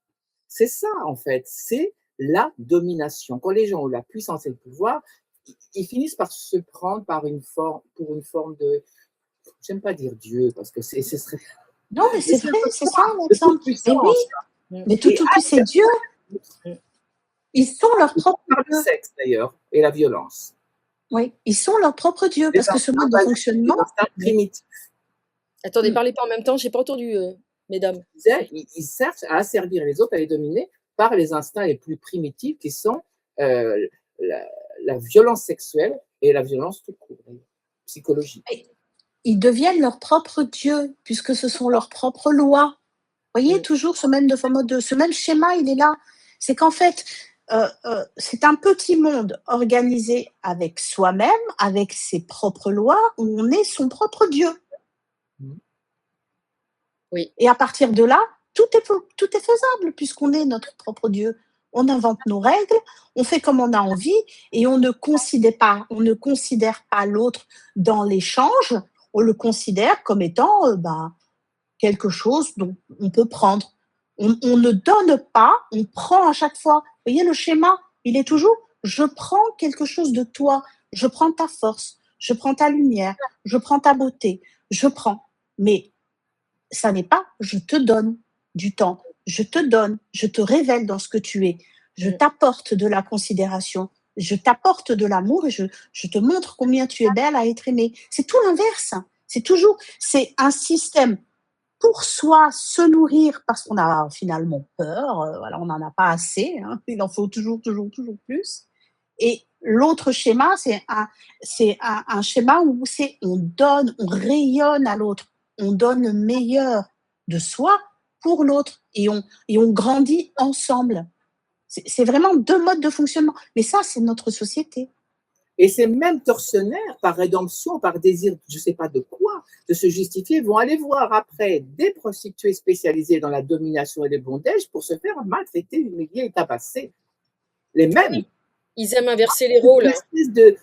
C'est ça, en fait, c'est la domination. Quand les gens ont la puissance et le pouvoir, ils finissent par se prendre pour une forme de, j'aime pas dire Dieu, parce que ce serait, Non, mais mais c'est c'est un vrai, peu c'est ça ça, de Alexandre. toute Mais oui, puissance. Mmh. mais Et tout puissant Dieu, Mmh. ils sont leur pas propre par le Dieu. sexe, d'ailleurs, et la violence. Oui, ils sont leur propre Dieu Les parce que ce instincts mode de basiques, les fonctionnement instincts Mmh. primitifs. Attendez, mmh, parlez pas en même temps, j'ai pas entendu, mesdames. Ils cherchent à asservir les autres, à les dominer par les instincts les plus primitifs qui sont euh, la, la violence sexuelle et la violence tout court, psychologique. et ils deviennent leur propre Dieu puisque ce sont leurs propres lois. Voyez Mmh. toujours ce même schéma, il est là. C'est qu'en fait, c'est un petit monde organisé avec soi-même, avec ses propres lois, où on est son propre Dieu. Oui. Et à partir de là, tout est faisable puisqu'on est notre propre Dieu. On invente nos règles, on fait comme on a envie et on ne considère pas l'autre dans l'échange, on le considère comme étant bah, quelque chose dont on peut prendre. On ne donne pas, on prend à chaque fois. Vous voyez le schéma, il est toujours je prends quelque chose de toi, je prends ta force, je prends ta lumière, je prends ta beauté, je prends. Mais ça n'est pas je te donne du temps, je te donne, je te révèle dans ce que tu es, je Mmh. t'apporte de la considération, je t'apporte de l'amour et je te montre combien tu es belle à être aimée. C'est tout l'inverse. C'est un système pour soi se nourrir parce qu'on a finalement peur, voilà, on n'en a pas assez, hein, il en faut toujours, toujours, toujours plus. Et l'autre schéma, un schéma où c'est on donne, on rayonne à l'autre, on donne le meilleur de soi pour l'autre et on grandit ensemble. C'est vraiment deux modes de fonctionnement. Mais ça, c'est notre société. Et ces mêmes tortionnaires, par rédemption, par désir, je ne sais pas de quoi, de se justifier, vont aller voir après des prostituées spécialisées dans la domination et le bondage pour se faire maltraiter, humilier et tabasser. Les mêmes. Oui, ils aiment inverser les Une rôles, hein. espèce de.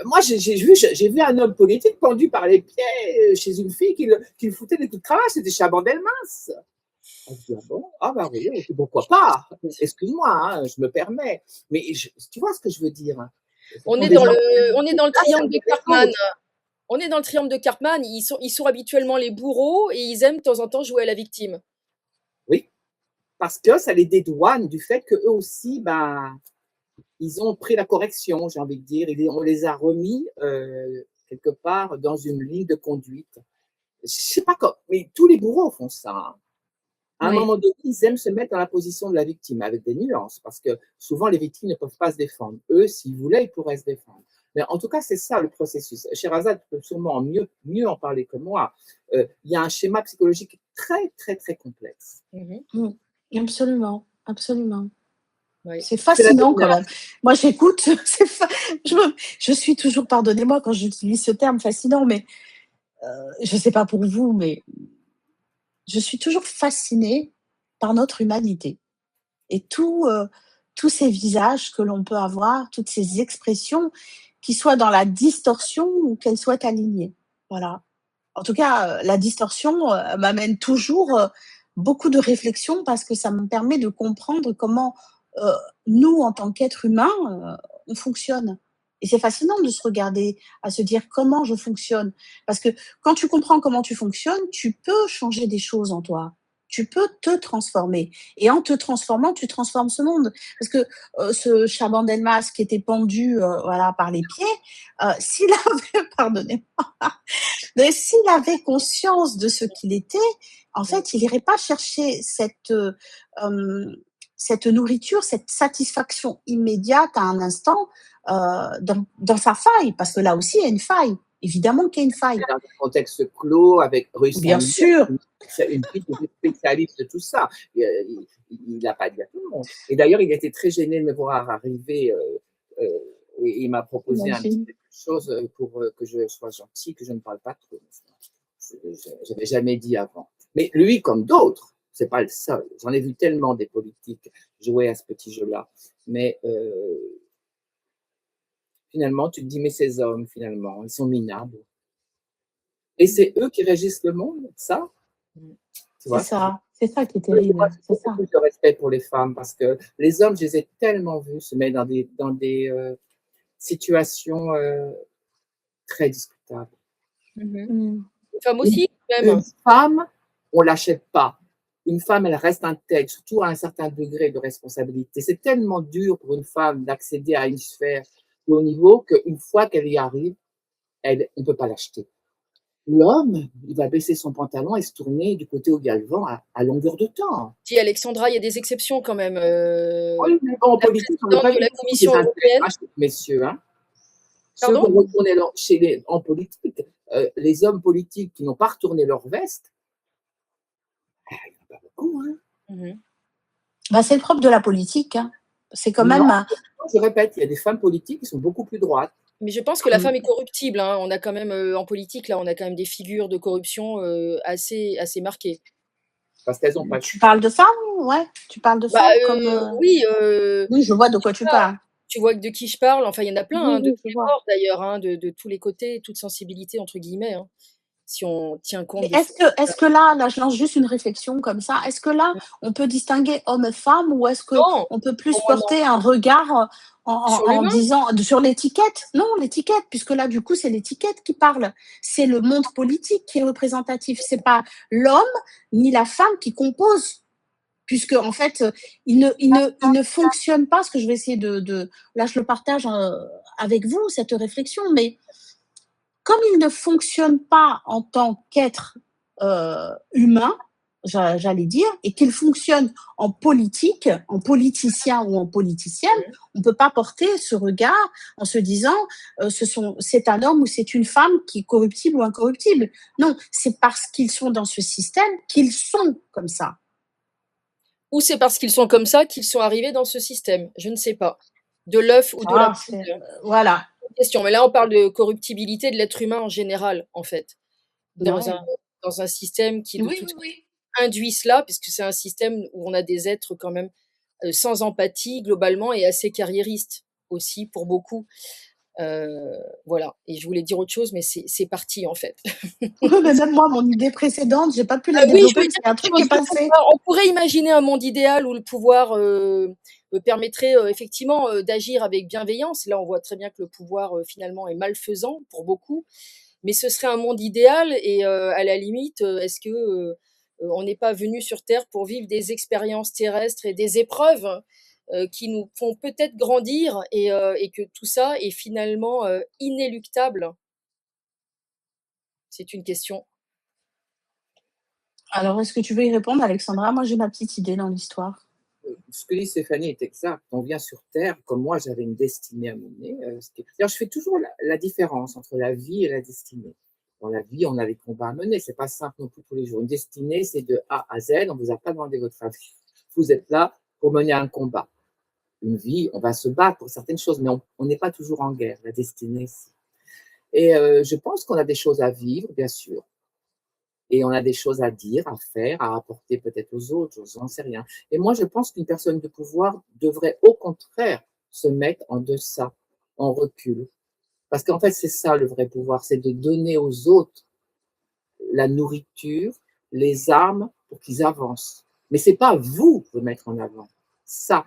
Moi, j'ai vu un homme politique pendu par les pieds chez une fille qui le foutait des coups de cravache, c'était Chaban-Delmas. On se dit, ah bon? Ah bah oui, ok, pourquoi pas? Excuse-moi, hein, je me permets. Mais tu vois ce que je veux dire? Ce On sont est des dans gens le on est qui dans le à triangle de servir les Karpman. autres. On est dans le triangle de Karpman, ils sont habituellement les bourreaux et ils aiment de temps en temps jouer à la victime. Oui, parce que ça les dédouane du fait qu'eux aussi, ben, ils ont pris la correction, j'ai envie de dire. On les a remis quelque part dans une ligne de conduite. Je sais pas comment, mais tous les bourreaux font ça, hein. À un Oui. moment donné, ils aiment se mettre dans la position de la victime, avec des nuances, parce que souvent les victimes ne peuvent pas se défendre. Eux, s'ils voulaient, ils pourraient se défendre. Mais en tout cas, c'est ça le processus. Sherazade peut sûrement mieux en parler que moi. Il y a un schéma psychologique très, très, très complexe. Mmh. Absolument, absolument. Oui. C'est C'est la fascinant quand même. domination. Moi, j'écoute, je suis toujours, pardonnez-moi quand j'utilise ce terme fascinant, mais je ne sais pas pour vous, mais je suis toujours fascinée par notre humanité et tous ces visages que l'on peut avoir, toutes ces expressions, qui soient dans la distorsion ou qu'elles soient alignées. Voilà. En tout cas, la distorsion, m'amène toujours, beaucoup de réflexion parce que ça me permet de comprendre comment, heu, nous, en tant qu'êtres humains, on fonctionne et c'est fascinant de se regarder, à se dire: «Comment je fonctionne?» Parce que quand tu comprends comment tu fonctionnes, tu peux changer des choses en toi. Tu peux te transformer et en te transformant, tu transformes ce monde. Parce que, ce Chaban Delmas qui était pendu, voilà, par les pieds, s'il avait pardonnez-moi, mais s'il avait conscience de ce qu'il était, en Mmh. fait, il irait pas chercher hem, cette nourriture, cette satisfaction immédiate à un instant, dans sa faille, parce que là aussi, il y a une faille. Évidemment qu'il y a une faille. Dans un contexte clos, avec Bien Ruslan, sûr. une fille qui était spécialiste de tout ça. Il n'a pas dit à tout le monde. Et d'ailleurs, il était très gêné de me voir arriver et il m'a proposé un petit J'imagine. quelque chose pour que je sois gentil, que je ne parle pas trop. Je n'avais jamais dit avant. Mais lui, comme d'autres, c'est pas le seul. J'en ai vu tellement des politiques jouer à ce petit jeu-là. Mais finalement, tu te dis, mais ces hommes, finalement, ils sont minables. Et c'est eux qui régissent le monde, ça, Mmh. tu vois. C'est ça qui est Moi, terrible, j'ai c'est beaucoup ça. plus de respect pour les femmes parce que les hommes, je les ai tellement vus se mettre dans des situations très discutables. Mmh. Mmh. Les femmes Une, aussi, une même. femme, on l'achète pas. Une femme, elle reste intègre, surtout à un certain degré de responsabilité. C'est tellement dur pour une femme d'accéder à une sphère de haut niveau qu'une fois qu'elle y arrive, on ne peut pas l'acheter. L'homme, il va baisser son pantalon et se tourner du côté au galvant à longueur de temps. Si Alexandra, il y a des exceptions quand même. Oui, mais bon, en La politique, on n'est présidente pas de la toujours des Commission intègres, européenne, hein, messieurs. Hein. Ceux qui pardon? ont retourné en politique, les hommes politiques qui n'ont pas retourné leur veste, il n'y en a pas beaucoup. Hein. Mmh. Bah, c'est le propre de la politique, hein. C'est quand Non, même, je répète, il y a des femmes politiques qui sont beaucoup plus droites. Mais je pense que la mmh, femme est corruptible, hein. On a quand même, en politique, là, on a quand même des figures de corruption, assez marquées. Parce qu'elles n'ont pas le tu choix. parles de femmes? Ouais, tu parles de Bah, femmes comme, oui, oui, je vois de quoi tu parles. tu vois de qui je parle? Enfin, il y en a plein, Oui, hein, de oui, tous je les vois. bords d'ailleurs, hein, de tous les côtés, «toute sensibilité» entre guillemets, hein, si on tient compte Mais de ce est-ce que là, je lance juste une réflexion comme ça, est-ce que là, on peut distinguer homme et femme ou est-ce non, qu'on peut pour plus moi non. porter un regard, Sur en l'humain? disant sur l'étiquette? Non, l'étiquette, puisque là, du coup, c'est l'étiquette qui parle. C'est le monde politique qui est représentatif. C'est pas l'homme ni la femme qui composent, puisque en fait, il ne fonctionne pas, ce que je vais essayer de là, je le partage, avec vous, cette réflexion, mais comme il ne fonctionne pas en tant qu'être humain, j'allais dire, et qu'il fonctionne en politique, en politicien ou en politicienne, Mmh. on ne peut pas porter ce regard en se disant c'est un homme ou c'est une femme qui est corruptible ou incorruptible. Non, c'est parce qu'ils sont dans ce système qu'ils sont comme ça. Ou c'est parce qu'ils sont comme ça qu'ils sont arrivés dans ce système? Je ne sais pas. De l'œuf ou de la Ah, poule? voilà. Question. Mais là, on parle de corruptibilité de l'être humain en général, en fait, dans un Ouais. dans un système qui de Oui, toute oui, oui. induit cela, puisque c'est un système où on a des êtres quand même, sans empathie globalement et assez carriéristes aussi pour beaucoup. Voilà et je voulais dire autre chose, mais c'est parti en fait. Ouais, mais même moi, mon idée précédente, j'ai pas pu la Oui, je développer veux parce dire qu'il y a un truc qui est effectivement, passé. on pourrait imaginer un monde idéal où le pouvoir, permettrait, effectivement, d'agir avec bienveillance. Là, on voit très bien que le pouvoir, finalement est malfaisant pour beaucoup, mais ce serait un monde idéal et à la limite, est-ce que, on n'est pas venu sur terre pour vivre des expériences terrestres et des épreuves, qui nous font peut-être grandir et que tout ça est finalement, inéluctable? C'est une question. Alors, est-ce que tu veux y répondre, Alexandra? Moi, j'ai ma petite idée dans l'histoire. ce que dit Stéphanie est exact. On vient sur Terre, comme moi, j'avais une destinée à mener. D'ailleurs, je fais toujours la différence entre la vie et la destinée. Dans la vie, on a des combats à mener. C'est pas simple non plus tous les jours. Une destinée, c'est de A à Z. On vous a pas demandé votre avis. Vous êtes là pour mener un combat. Une vie, on va se battre pour certaines choses, mais on n'est pas toujours en guerre. La destinée, si. Et je pense qu'on a des choses à vivre, bien sûr. Et on a des choses à dire, à faire, à apporter peut-être aux autres, je n'en sais rien. Et moi, je pense qu'une personne de pouvoir devrait au contraire se mettre en deçà, en recul. Parce qu'en fait, c'est ça le vrai pouvoir, c'est de donner aux autres la nourriture, les armes pour qu'ils avancent. Mais c'est pas vous de mettre en avant. Ça,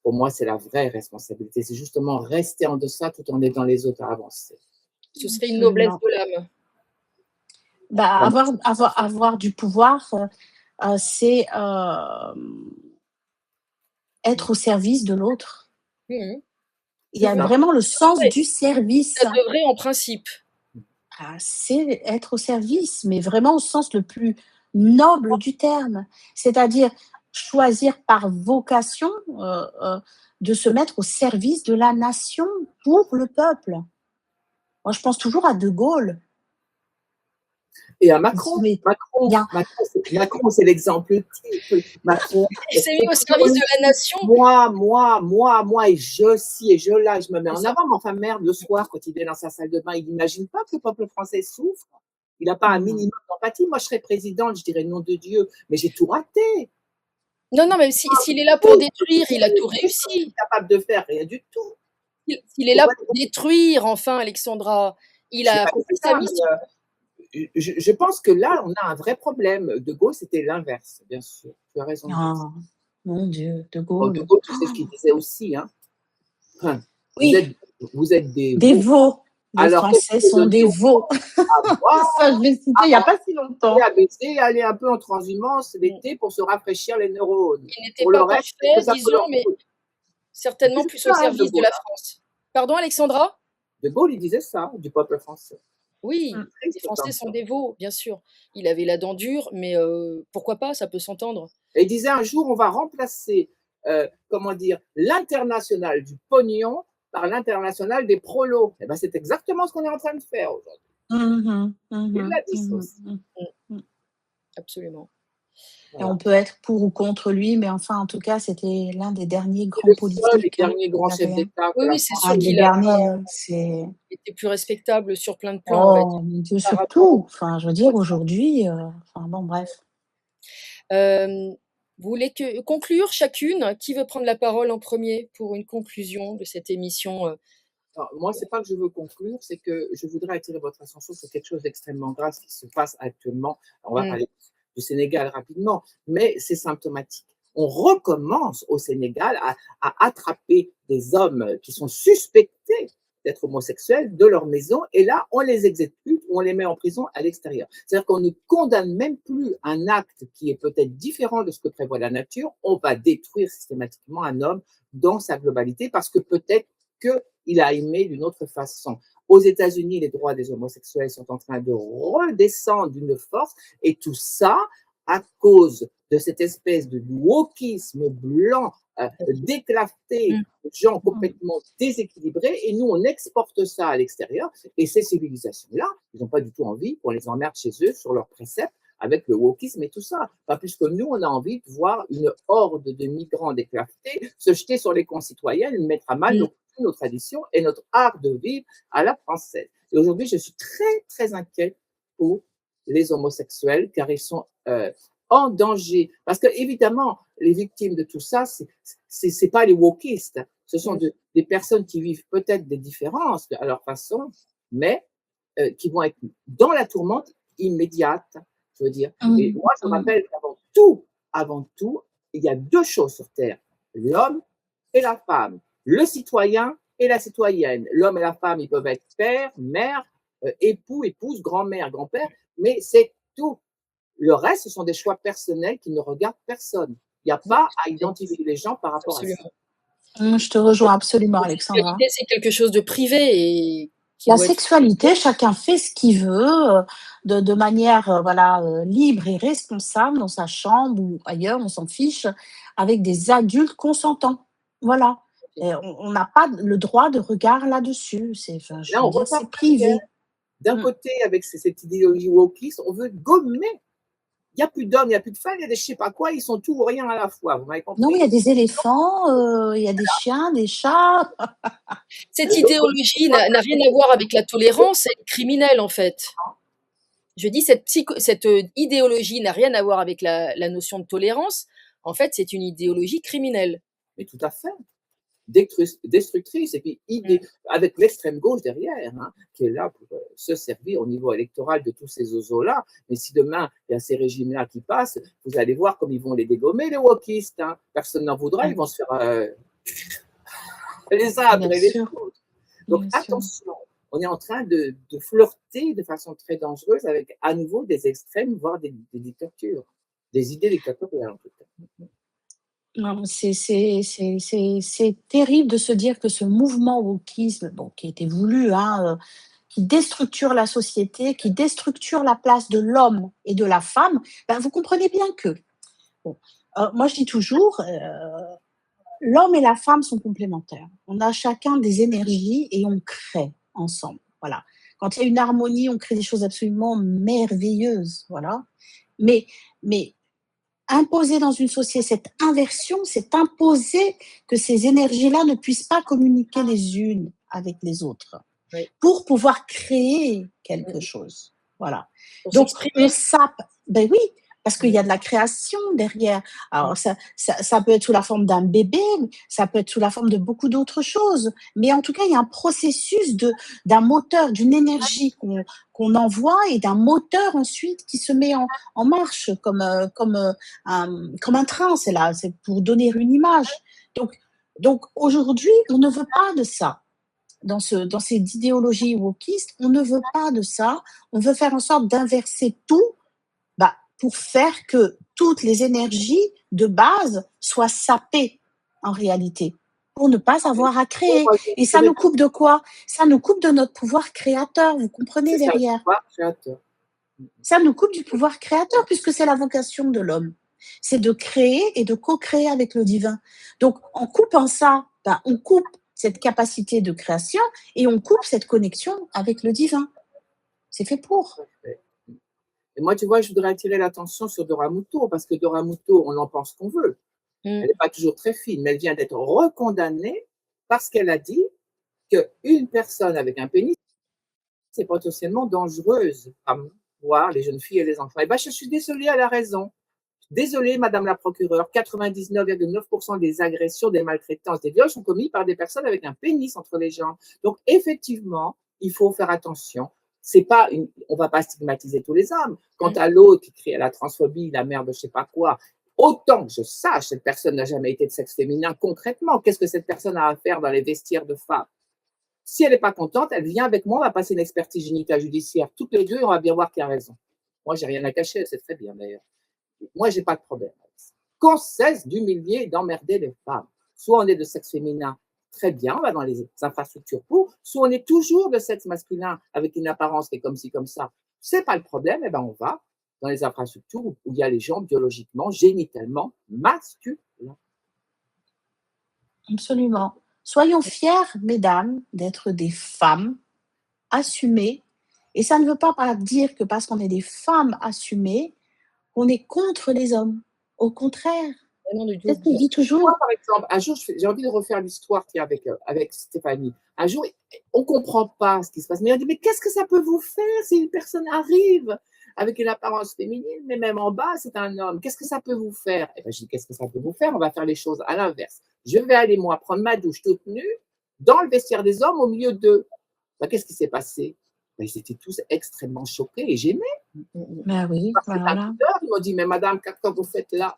pour moi, c'est la vraie responsabilité. C'est justement rester en deçà tout en aidant les autres à avancer. Ce serait une noblesse Absolument. de l'âme. Bah, avoir du pouvoir, c'est être au service de l'autre. Mmh. Il y a C'est ça. vraiment le sens Ouais, du service. ça devrait en principe. C'est être au service, mais vraiment au sens le plus noble du terme. C'est-à-dire choisir par vocation de se mettre au service de la nation pour le peuple. Moi, je pense toujours à De Gaulle. Et à Il Macron, se met Macron, bien. Macron, c'est l'exemple type. Macron, Il s'est mis au service de la nation. moi, et je ci et je là, je me mets en avant. Mais enfin, merde, le soir, quand il est dans sa salle de bain, il n'imagine pas que le peuple français souffre. Il n'a pas un minimum d'empathie. Moi, je serais présidente, je dirais nom de Dieu, mais j'ai tout raté. Non, mais s'il est là pour détruire, il a tout réussi. Capable de faire rien du tout. S'il est là pour détruire, enfin, Alexandra, il a accompli sa mission. Je pense que là, on a un vrai problème. De Gaulle, c'était l'inverse, bien sûr. Tu as raison. Oh, mon Dieu, De Bon, Gaulle. De Gaulle, tu sais ce qu'il disait aussi. Hein. Enfin, Oui, vous êtes des des veaux. veaux. Les Alors, Français sont des veaux. à boire, Ça, je l'ai cité il n'y a pas si longtemps. à baiser, aller un peu en transhumance l'été pour se rafraîchir les neurones. Il n'était Pour le pas reste, parfait, ça peut disons, leur mais coûter. certainement C'est plus ça, au De service de Gaulle. la France. Pardon, Alexandra? De Gaulle, il disait ça, du peuple français. Oui, les Triste Français comme sont ça. des veaux, bien sûr. Il avait la dent dure, mais pourquoi pas, ça peut s'entendre. Et il disait un jour, on va remplacer, comment dire, l'international du pognon par l'international des prolos. Et ben, c'est exactement ce qu'on est en train de faire aujourd'hui. Il l'a dit ça aussi. Absolument. Et on peut être pour ou contre lui, mais enfin, en tout cas, c'était l'un des derniers C'est grands le seul et politiques. dernier grand Il chef avait d'État que Oui, la oui, c'est France sûr un ait des qu'il eu. derniers, c'est était plus respectable sur plein de plans, on va dire, oh mon Dieu, par sur rapport tout. Enfin, je veux dire aujourd'hui, enfin bon bref. Vous voulez conclure chacune? Qui veut prendre la parole en premier pour une conclusion de cette émission? Alors, moi, c'est pas que je veux conclure, c'est que je voudrais attirer votre attention sur quelque chose d'extrêmement grave qui se passe actuellement. On va parler du Sénégal rapidement, mais c'est symptomatique. On recommence au Sénégal à attraper des hommes qui sont suspectés d'être homosexuels de leur maison, et là, on les exécute ou on les met en prison à l'extérieur. C'est-à-dire qu'on ne condamne même plus un acte qui est peut-être différent de ce que prévoit la nature, on va détruire systématiquement un homme dans sa globalité parce que peut-être qu'il a aimé d'une autre façon. Aux États-Unis, les droits des homosexuels sont en train de redescendre d'une force, et tout ça à cause de cette espèce de wokisme blanc déclafté, de gens complètement déséquilibrés, et nous, on exporte ça à l'extérieur, et ces civilisations-là, ils n'ont pas du tout envie qu'on les emmerde chez eux sur leurs préceptes avec le wokisme et tout ça. Pas plus que nous, on a envie de voir une horde de migrants déclaftés se jeter sur les concitoyens et mettre à mal nos traditions et notre art de vivre à la française. Et aujourd'hui, je suis très, très inquiète pour les homosexuels, car ils sont en danger. Parce que, évidemment, les victimes de tout ça, c'est pas les wokistes. Ce sont des personnes qui vivent peut-être des différences à leur façon, mais qui vont être dans la tourmente immédiate, je veux dire. Et moi, je rappelle qu'avant tout, il y a deux choses sur Terre, l'homme et la femme, le citoyen et la citoyenne. L'homme et la femme, ils peuvent être père, mère, époux, épouse, grand-mère, grand-père, mais c'est tout. Le reste, ce sont des choix personnels qui ne regardent personne. Il n'y a pas à identifier les gens par rapport à ça. Je te rejoins absolument, La Alexandra. sexualité, c'est quelque chose de privé et qui La doit être sexualité, chacun fait ce qu'il veut, de manière, voilà, libre et responsable dans sa chambre ou ailleurs, on s'en fiche. avec des adultes consentants. Voilà. Et on n'a pas le droit de regard là-dessus. Enfin, je Là, veux on dire, repart c'est en arrière. privé. D'un Mm. côté, avec cette idéologie wokiste, on veut gommer. Il n'y a plus d'hommes, il n'y a plus de femmes, il y a des je sais pas quoi, ils sont tout ou rien à la fois. Vous m'avez Non, mais il y compris? a des éléphants, il y a des chiens, des chats. Cette idéologie n'a rien à voir avec la tolérance, elle est criminelle, en fait. Je dis cette idéologie n'a rien à voir avec la notion de tolérance. En fait, c'est une idéologie criminelle. Mais tout à fait. Destructrice, et puis avec l'extrême gauche derrière, hein, qui est là pour se servir au niveau électoral de tous ces oiseaux-là. Mais si demain il y a ces régimes-là qui passent, vous allez voir comme ils vont les dégommer, les wokistes. Hein. Personne n'en voudra, ils vont se faire les uns Bien après les sûr, autres. Donc bien sûr. attention, on est en train de flirter de façon très dangereuse avec à nouveau des extrêmes, voire des dictatures, des idées dictatoriales en tout cas. Non, c'est terrible de se dire que ce mouvement wokisme, bon, qui a été voulu, hein, qui déstructure la société, qui déstructure la place de l'homme et de la femme, ben, vous comprenez bien que, bon, moi je dis toujours, l'homme et la femme sont complémentaires. On a chacun des énergies et on crée ensemble. Voilà. Quand il y a une harmonie, on crée des choses absolument merveilleuses. Voilà. Mais, mais imposer dans une société cette inversion, c'est imposer que ces énergies-là ne puissent pas communiquer les unes avec les autres Oui. pour pouvoir créer quelque chose. Voilà. Pour Donc, on s'exprimer. sape. Ben oui, parce qu'il y a de la création derrière. Alors, ça peut être sous la forme d'un bébé, ça peut être sous la forme de beaucoup d'autres choses. Mais en tout cas, il y a un processus d'un moteur, d'une énergie qu'on envoie et d'un moteur ensuite qui se met en marche comme un train. C'est là, c'est pour donner une image. Donc aujourd'hui, on ne veut pas de ça. Dans cette idéologie wokiste, on ne veut pas de ça. On veut faire en sorte d'inverser tout, bah, pour faire que toutes les énergies de base soient sapées en réalité, pour ne pas avoir à créer. Et ça nous coupe de quoi? Ça nous coupe de notre pouvoir créateur, vous comprenez C'est ça, derrière? pouvoir créateur. Ça nous coupe du pouvoir créateur puisque c'est la vocation de l'homme. C'est de créer et de co-créer avec le divin. Donc, en coupant ça, ben, on coupe cette capacité de création et on coupe cette connexion avec le divin. C'est fait pour. Et moi, tu vois, je voudrais attirer l'attention sur Dora Muto, parce que Dora Muto, on en pense qu'on veut. Elle n'est pas toujours très fine, mais elle vient d'être recondamnée parce qu'elle a dit qu'une personne avec un pénis, c'est potentiellement dangereuse, à voir les jeunes filles et les enfants. Et ben, je suis désolée, elle a raison. Désolée, Madame la procureure, 99,9% des agressions, des maltraitances, des viols sont commis par des personnes avec un pénis entre les jambes. Donc, effectivement, il faut faire attention. C'est pas on va pas stigmatiser tous les hommes. Quant à l'autre qui crie à la transphobie, la merde, je sais pas quoi, autant que je sache, cette personne n'a jamais été de sexe féminin concrètement. Qu'est-ce que cette personne a à faire dans les vestiaires de femmes? Si elle n'est pas contente, elle vient avec moi, on va passer une expertise gynécale judiciaire toutes les deux et on va bien voir qui a raison. Moi, j'ai rien à cacher, c'est très bien d'ailleurs. Moi, j'ai pas de problème. Qu'on cesse d'humilier et d'emmerder les femmes. Soit on est de sexe féminin, très bien, on va dans les infrastructures pour, soit on est toujours de sexe masculin avec une apparence qui est comme ci, comme ça. C'est pas le problème, et ben on va dans les infrastructures où il y a les gens biologiquement, génitalement masculins. Absolument. Soyons fiers, mesdames, d'être des femmes assumées. Et ça ne veut pas dire que parce qu'on est des femmes assumées, on est contre les hommes. Au contraire. Non, du tout. C'est ce qu'on dit toujours. Moi, par exemple, un jour, j'ai envie de refaire l'histoire avec Stéphanie. Un jour, on ne comprend pas ce qui se passe. Mais on dit, mais qu'est-ce que ça peut vous faire si une personne arrive avec une apparence féminine, mais même en bas, c'est un homme. Qu'est-ce que ça peut vous faire? Et ben, je dis, qu'est-ce que ça peut vous faire? On va faire les choses à l'inverse. Je vais aller, moi, prendre ma douche toute nue dans le vestiaire des hommes au milieu d'eux. Ben, qu'est-ce qui s'est passé? Ben, ils étaient tous extrêmement choqués et gênés. Ben oui, voilà. Ils m'ont dit, mais madame, qu'est-ce que vous faites là?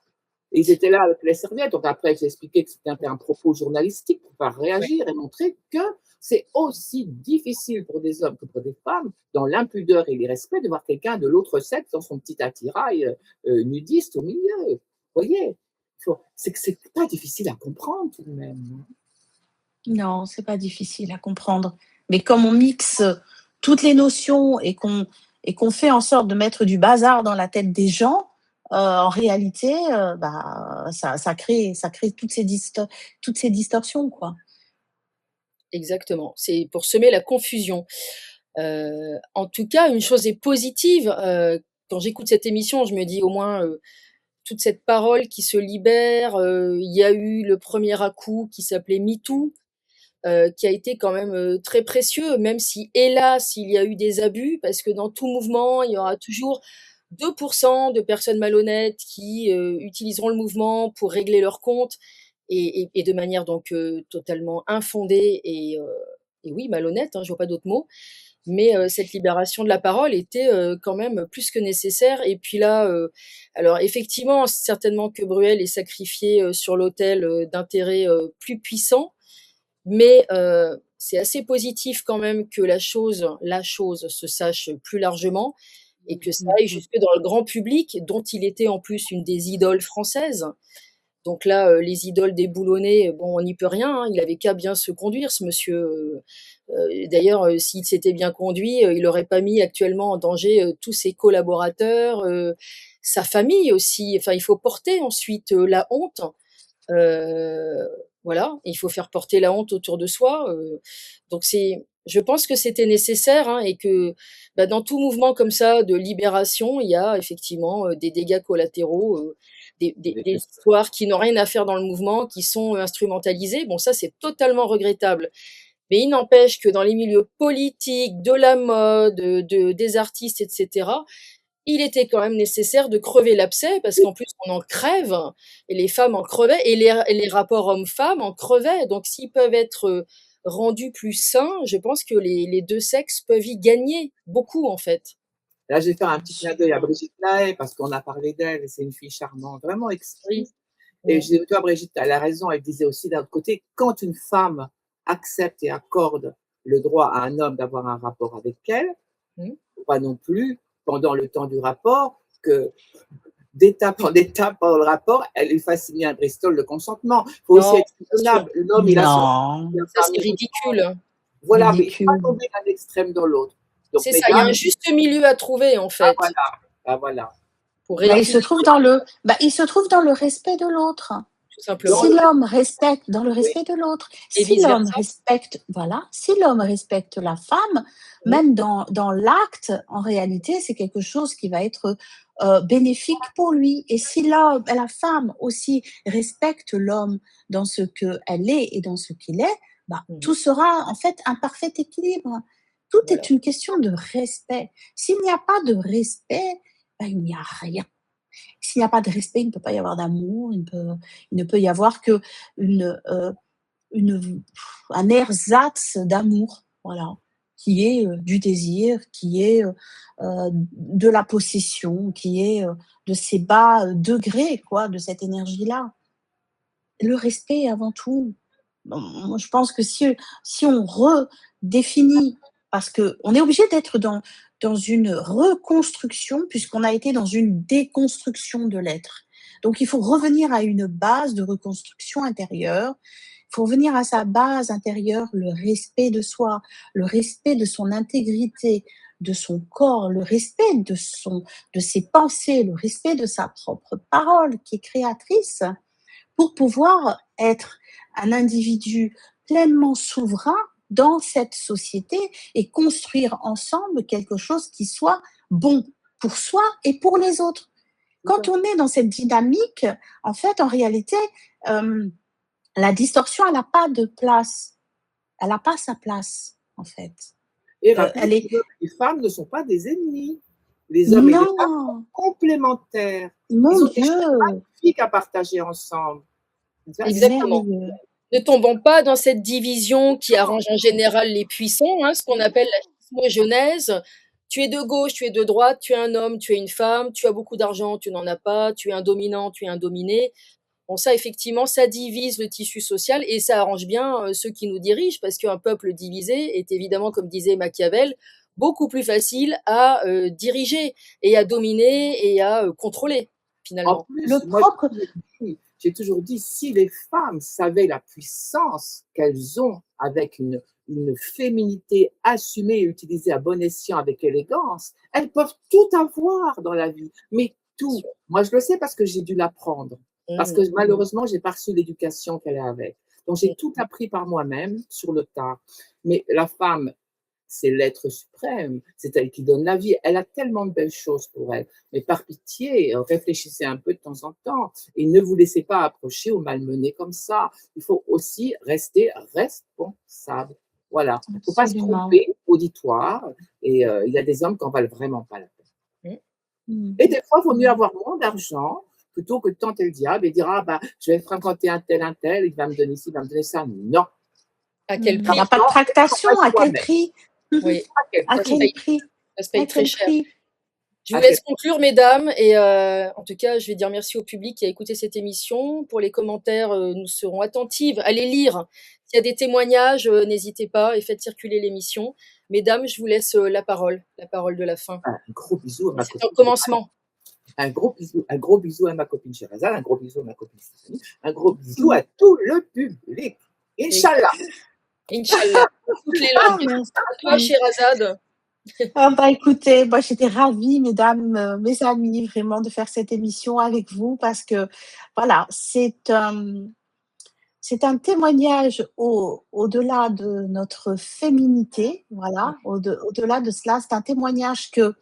Et ils étaient là avec les serviettes. Donc après, j'ai expliqué que c'était un propos journalistique pour pouvoir réagir et montrer que c'est aussi difficile pour des hommes que pour des femmes, dans l'impudeur et l'irrespect, de voir quelqu'un de l'autre sexe dans son petit attirail nudiste au milieu. Vous voyez, c'est que c'est pas difficile à comprendre tout de même. Non, c'est pas difficile à comprendre. Mais comme on mixe toutes les notions et qu'on fait en sorte de mettre du bazar dans la tête des gens, en réalité, ça crée toutes ces distorsions, quoi. Exactement, c'est pour semer la confusion. En tout cas, une chose est positive, quand j'écoute cette émission, je me dis au moins, toute cette parole qui se libère, il y a eu le premier à-coup qui s'appelait MeToo, qui a été quand même, très précieux, même si hélas, il y a eu des abus, parce que dans tout mouvement, il y aura toujours 2 de personnes malhonnêtes qui, utiliseront le mouvement pour régler leur compte et de manière donc, totalement infondée et oui, malhonnête, hein, je vois pas d'autres mots. Mais, cette libération de la parole était, quand même plus que nécessaire et puis là, alors effectivement, certainement que Bruel est sacrifié, sur l'autel, d'intérêts, plus puissants, mais, c'est assez positif quand même que la chose se sache plus largement et que ça Mmh, aille mmh. jusque dans le grand public, dont il était en plus une des idoles françaises. Donc là, les idoles déboulonnées, bon, on n'y peut rien, hein, il avait qu'à bien se conduire ce monsieur, d'ailleurs, s'il s'était bien conduit, il aurait pas mis actuellement en danger, tous ses collaborateurs, sa famille aussi. Enfin, il faut porter ensuite, la honte. Heu, voilà, il faut faire porter la honte autour de soi, donc je pense que c'était nécessaire, hein, et que, bah, dans tout mouvement comme ça de libération, il y a effectivement, des dégâts collatéraux, des Des histoires qui n'ont rien à faire dans le mouvement, qui sont, instrumentalisées. Bon, ça, c'est totalement regrettable, mais il n'empêche que dans les milieux politiques, de la mode, des artistes et cetera, il était quand même nécessaire de crever l'abcès parce qu'en plus on en crève et les femmes en crevaient et les rapports hommes-femmes en crevaient. Donc s'ils peuvent être, rendus plus sains, je pense que les 2 sexes peuvent y gagner beaucoup, en fait. Là, je vais faire un petit clin d'œil à Absolument. Brigitte Lahaie parce qu'on a parlé d'elle et c'est une fille charmante, vraiment Oui. exquise. Et Mmh. je disais: «Toi Brigitte, elle a raison», elle disait aussi d'un autre côté: «Quand une femme accepte et accorde le droit à un homme d'avoir un rapport avec elle, Mmh. faut pas non plus, pendant le temps du rapport, que d'étape en étape pendant le rapport, elle lui fasse signer un Bristol de consentement. Il faut aussi Non, être bien sûr. raisonnable. L'homme, il a son Non, il a Ça, sa c'est maison. ridicule, hein. Voilà, mais il faut pas ridicule. tomber d'un extrême dans l'autre. Donc C'est ça, il y a un mesdames, juste milieu à trouver, en ah fait, voilà, ah voilà. pour Bah, rééquilibrer il se trouve dans le respect de l'autre. tout Dans simplement Si le l'homme respecte dans le oui, respect de l'autre, et si vice l'homme versa. respecte voilà, si l'homme respecte la femme, Mmh. même dans l'acte, en réalité, c'est quelque chose qui va être, bénéfique pour lui et si la femme aussi respecte l'homme dans ce qu'elle est et dans ce qu'il est, bah, Mmh. tout sera en fait un parfait équilibre. Tout Voilà. est une question de respect. S'il n'y a pas de respect, bah, il n'y a rien. S'il n'y a pas de respect, il ne peut pas y avoir d'amour, il ne peut y avoir que une un ersatz d'amour, voilà, qui est, du désir, qui est, de la possession, qui est, de ces bas, degrés quoi, de cette énergie-là. Le respect avant tout. Moi je pense que si on redéfinit parce qu'on est obligé d'être dans une reconstruction puisqu'on a été dans une déconstruction de l'être. Donc il faut revenir à une base de reconstruction intérieure. Il faut revenir à sa base intérieure, le respect de soi, le respect de son intégrité, de son corps, le respect de ses pensées, le respect de sa propre parole qui est créatrice pour pouvoir être un individu pleinement souverain dans cette société et construire ensemble quelque chose qui soit bon pour soi et pour les autres. tout à Quand on est dans cette dynamique, en fait, en réalité, euh, la distorsion, elle n'a pas de place. Elle n'a pas sa place, en fait. et rappelez Elle que est... les hommes et les femmes ne sont pas des ennemis. Les hommes et les femmes sont Non, complémentaires. Ils mon ont des choses Dieu, magnifiques à partager ensemble. Ça, c'est c'est Exactement. merveilleux. Ne tombons pas dans cette division qui arrange en général les puissants, hein, ce qu'on appelle la schismogenèse. Tu es de gauche, tu es de droite, tu es un homme, tu es une femme, tu as beaucoup d'argent, tu n'en as pas, tu es un dominant, tu es un dominé. Bon, ça, effectivement, ça divise le tissu social et ça arrange bien ceux qui nous dirigent parce qu'un peuple divisé est évidemment, comme disait Machiavel, beaucoup plus facile à diriger et à dominer et à contrôler, en finalement. Le plus, moi, propre, j'ai toujours dit, si les femmes savaient la puissance qu'elles ont avec une féminité assumée et utilisée à bon escient avec élégance, elles peuvent tout avoir dans la vie, mais Tout. sûr. Moi, je le sais parce que j'ai dû l'apprendre. Parce que Mmh. malheureusement, j'ai pas reçu l'éducation qu'elle avait. Donc, j'ai Mmh. tout appris par moi-même sur le tas. Mais la femme, c'est l'être suprême, c'est elle qui donne la vie. Elle a tellement de belles choses pour elle. Mais par pitié, réfléchissez un peu de temps en temps et ne vous laissez pas approcher ou malmener comme ça. Il faut aussi rester responsable. Voilà. Il ne faut pas se Absolument. tromper, auditoire. Et il y a des hommes qui n'en valent vraiment pas la peine. Mmh. Mmh. Et des fois, il vaut mieux Mmh. avoir moins d'argent plutôt que de tenter le diable et dire ah bah je vais fréquenter un tel, il va me donner ci, il va me donner ça. Non. À quel Mmh. Il y prix? a pas de L'argent, c'est le tractation, travail à quel soi-même. prix? Oui, À ça se quel paye prix? ça se paye À très quel cher. prix? Je vous À quel laisse conclure, mesdames, et en tout cas, je vais dire merci au public qui a écouté cette émission. Pour les commentaires, nous serons attentives à les lire. S'il y a des témoignages, n'hésitez pas et faites circuler l'émission. Mesdames, je vous laisse, la parole de la fin. un gros bisou à ma C'est un copine. commencement. Un gros bisou à ma copine Sherazade, un gros bisou à ma copine Stéphanie, un gros bisou à tout le public. Inch'Allah. Inch'Allah, dans toutes les Ah langues. À toi, merci. Sherazade. Ah bah, écoutez, moi j'étais ravie mesdames, mes amies, vraiment de faire cette émission avec vous parce que voilà, c'est un témoignage au-delà de notre féminité, voilà, au-delà de cela, c'est un témoignage que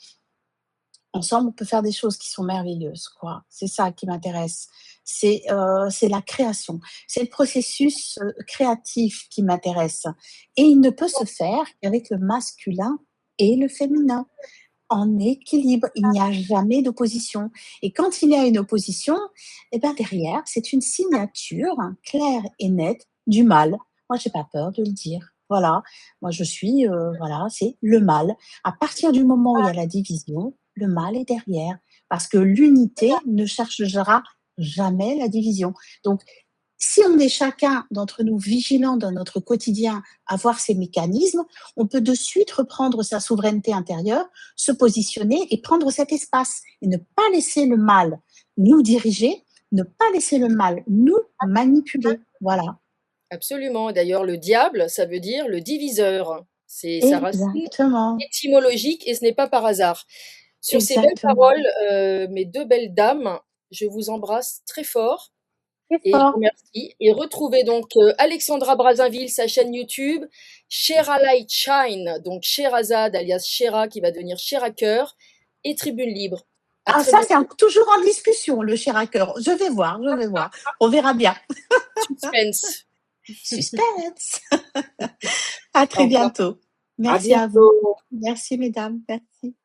ensemble, on peut faire des choses qui sont merveilleuses, quoi. C'est ça qui m'intéresse. C'est la création. C'est le processus, créatif qui m'intéresse et il ne peut se faire qu'avec le masculin et le féminin, en équilibre. Il n'y a jamais d'opposition et quand il y a une opposition, et ben, derrière, c'est une signature claire et nette du mal. Moi, j'ai pas peur de le dire. Voilà, moi je suis, voilà, c'est le mal. À partir du moment où il y a la division, le mal est derrière parce que l'unité ne cherchera jamais la division. Donc si on est chacun d'entre nous vigilant dans notre quotidien à voir ces mécanismes, on peut de suite reprendre sa souveraineté intérieure, se positionner et prendre cet espace et ne pas laisser le mal nous diriger, ne pas laisser le mal nous manipuler. Voilà. Absolument. D'ailleurs, le diable, ça veut dire le diviseur. C'est sa racine Exactement, étymologique et ce n'est pas par hasard. Sur ces belles exactement. paroles, mes 2 belles dames, je vous embrasse très fort Très et je vous fort. remercie et retrouvez donc, Alexandra Brazinville, sa chaîne YouTube, Shera Light Shine, donc Sherazade alias Shera qui va devenir Sheraker et Tribune Libre. À Ah très ça, c'est bientôt. toujours en discussion, le cher à cœur. Je vais voir, je vais voir. On verra bien. Suspense. Suspense. À Au très revoir. bientôt. À Merci à vous. bientôt. Merci mesdames, merci.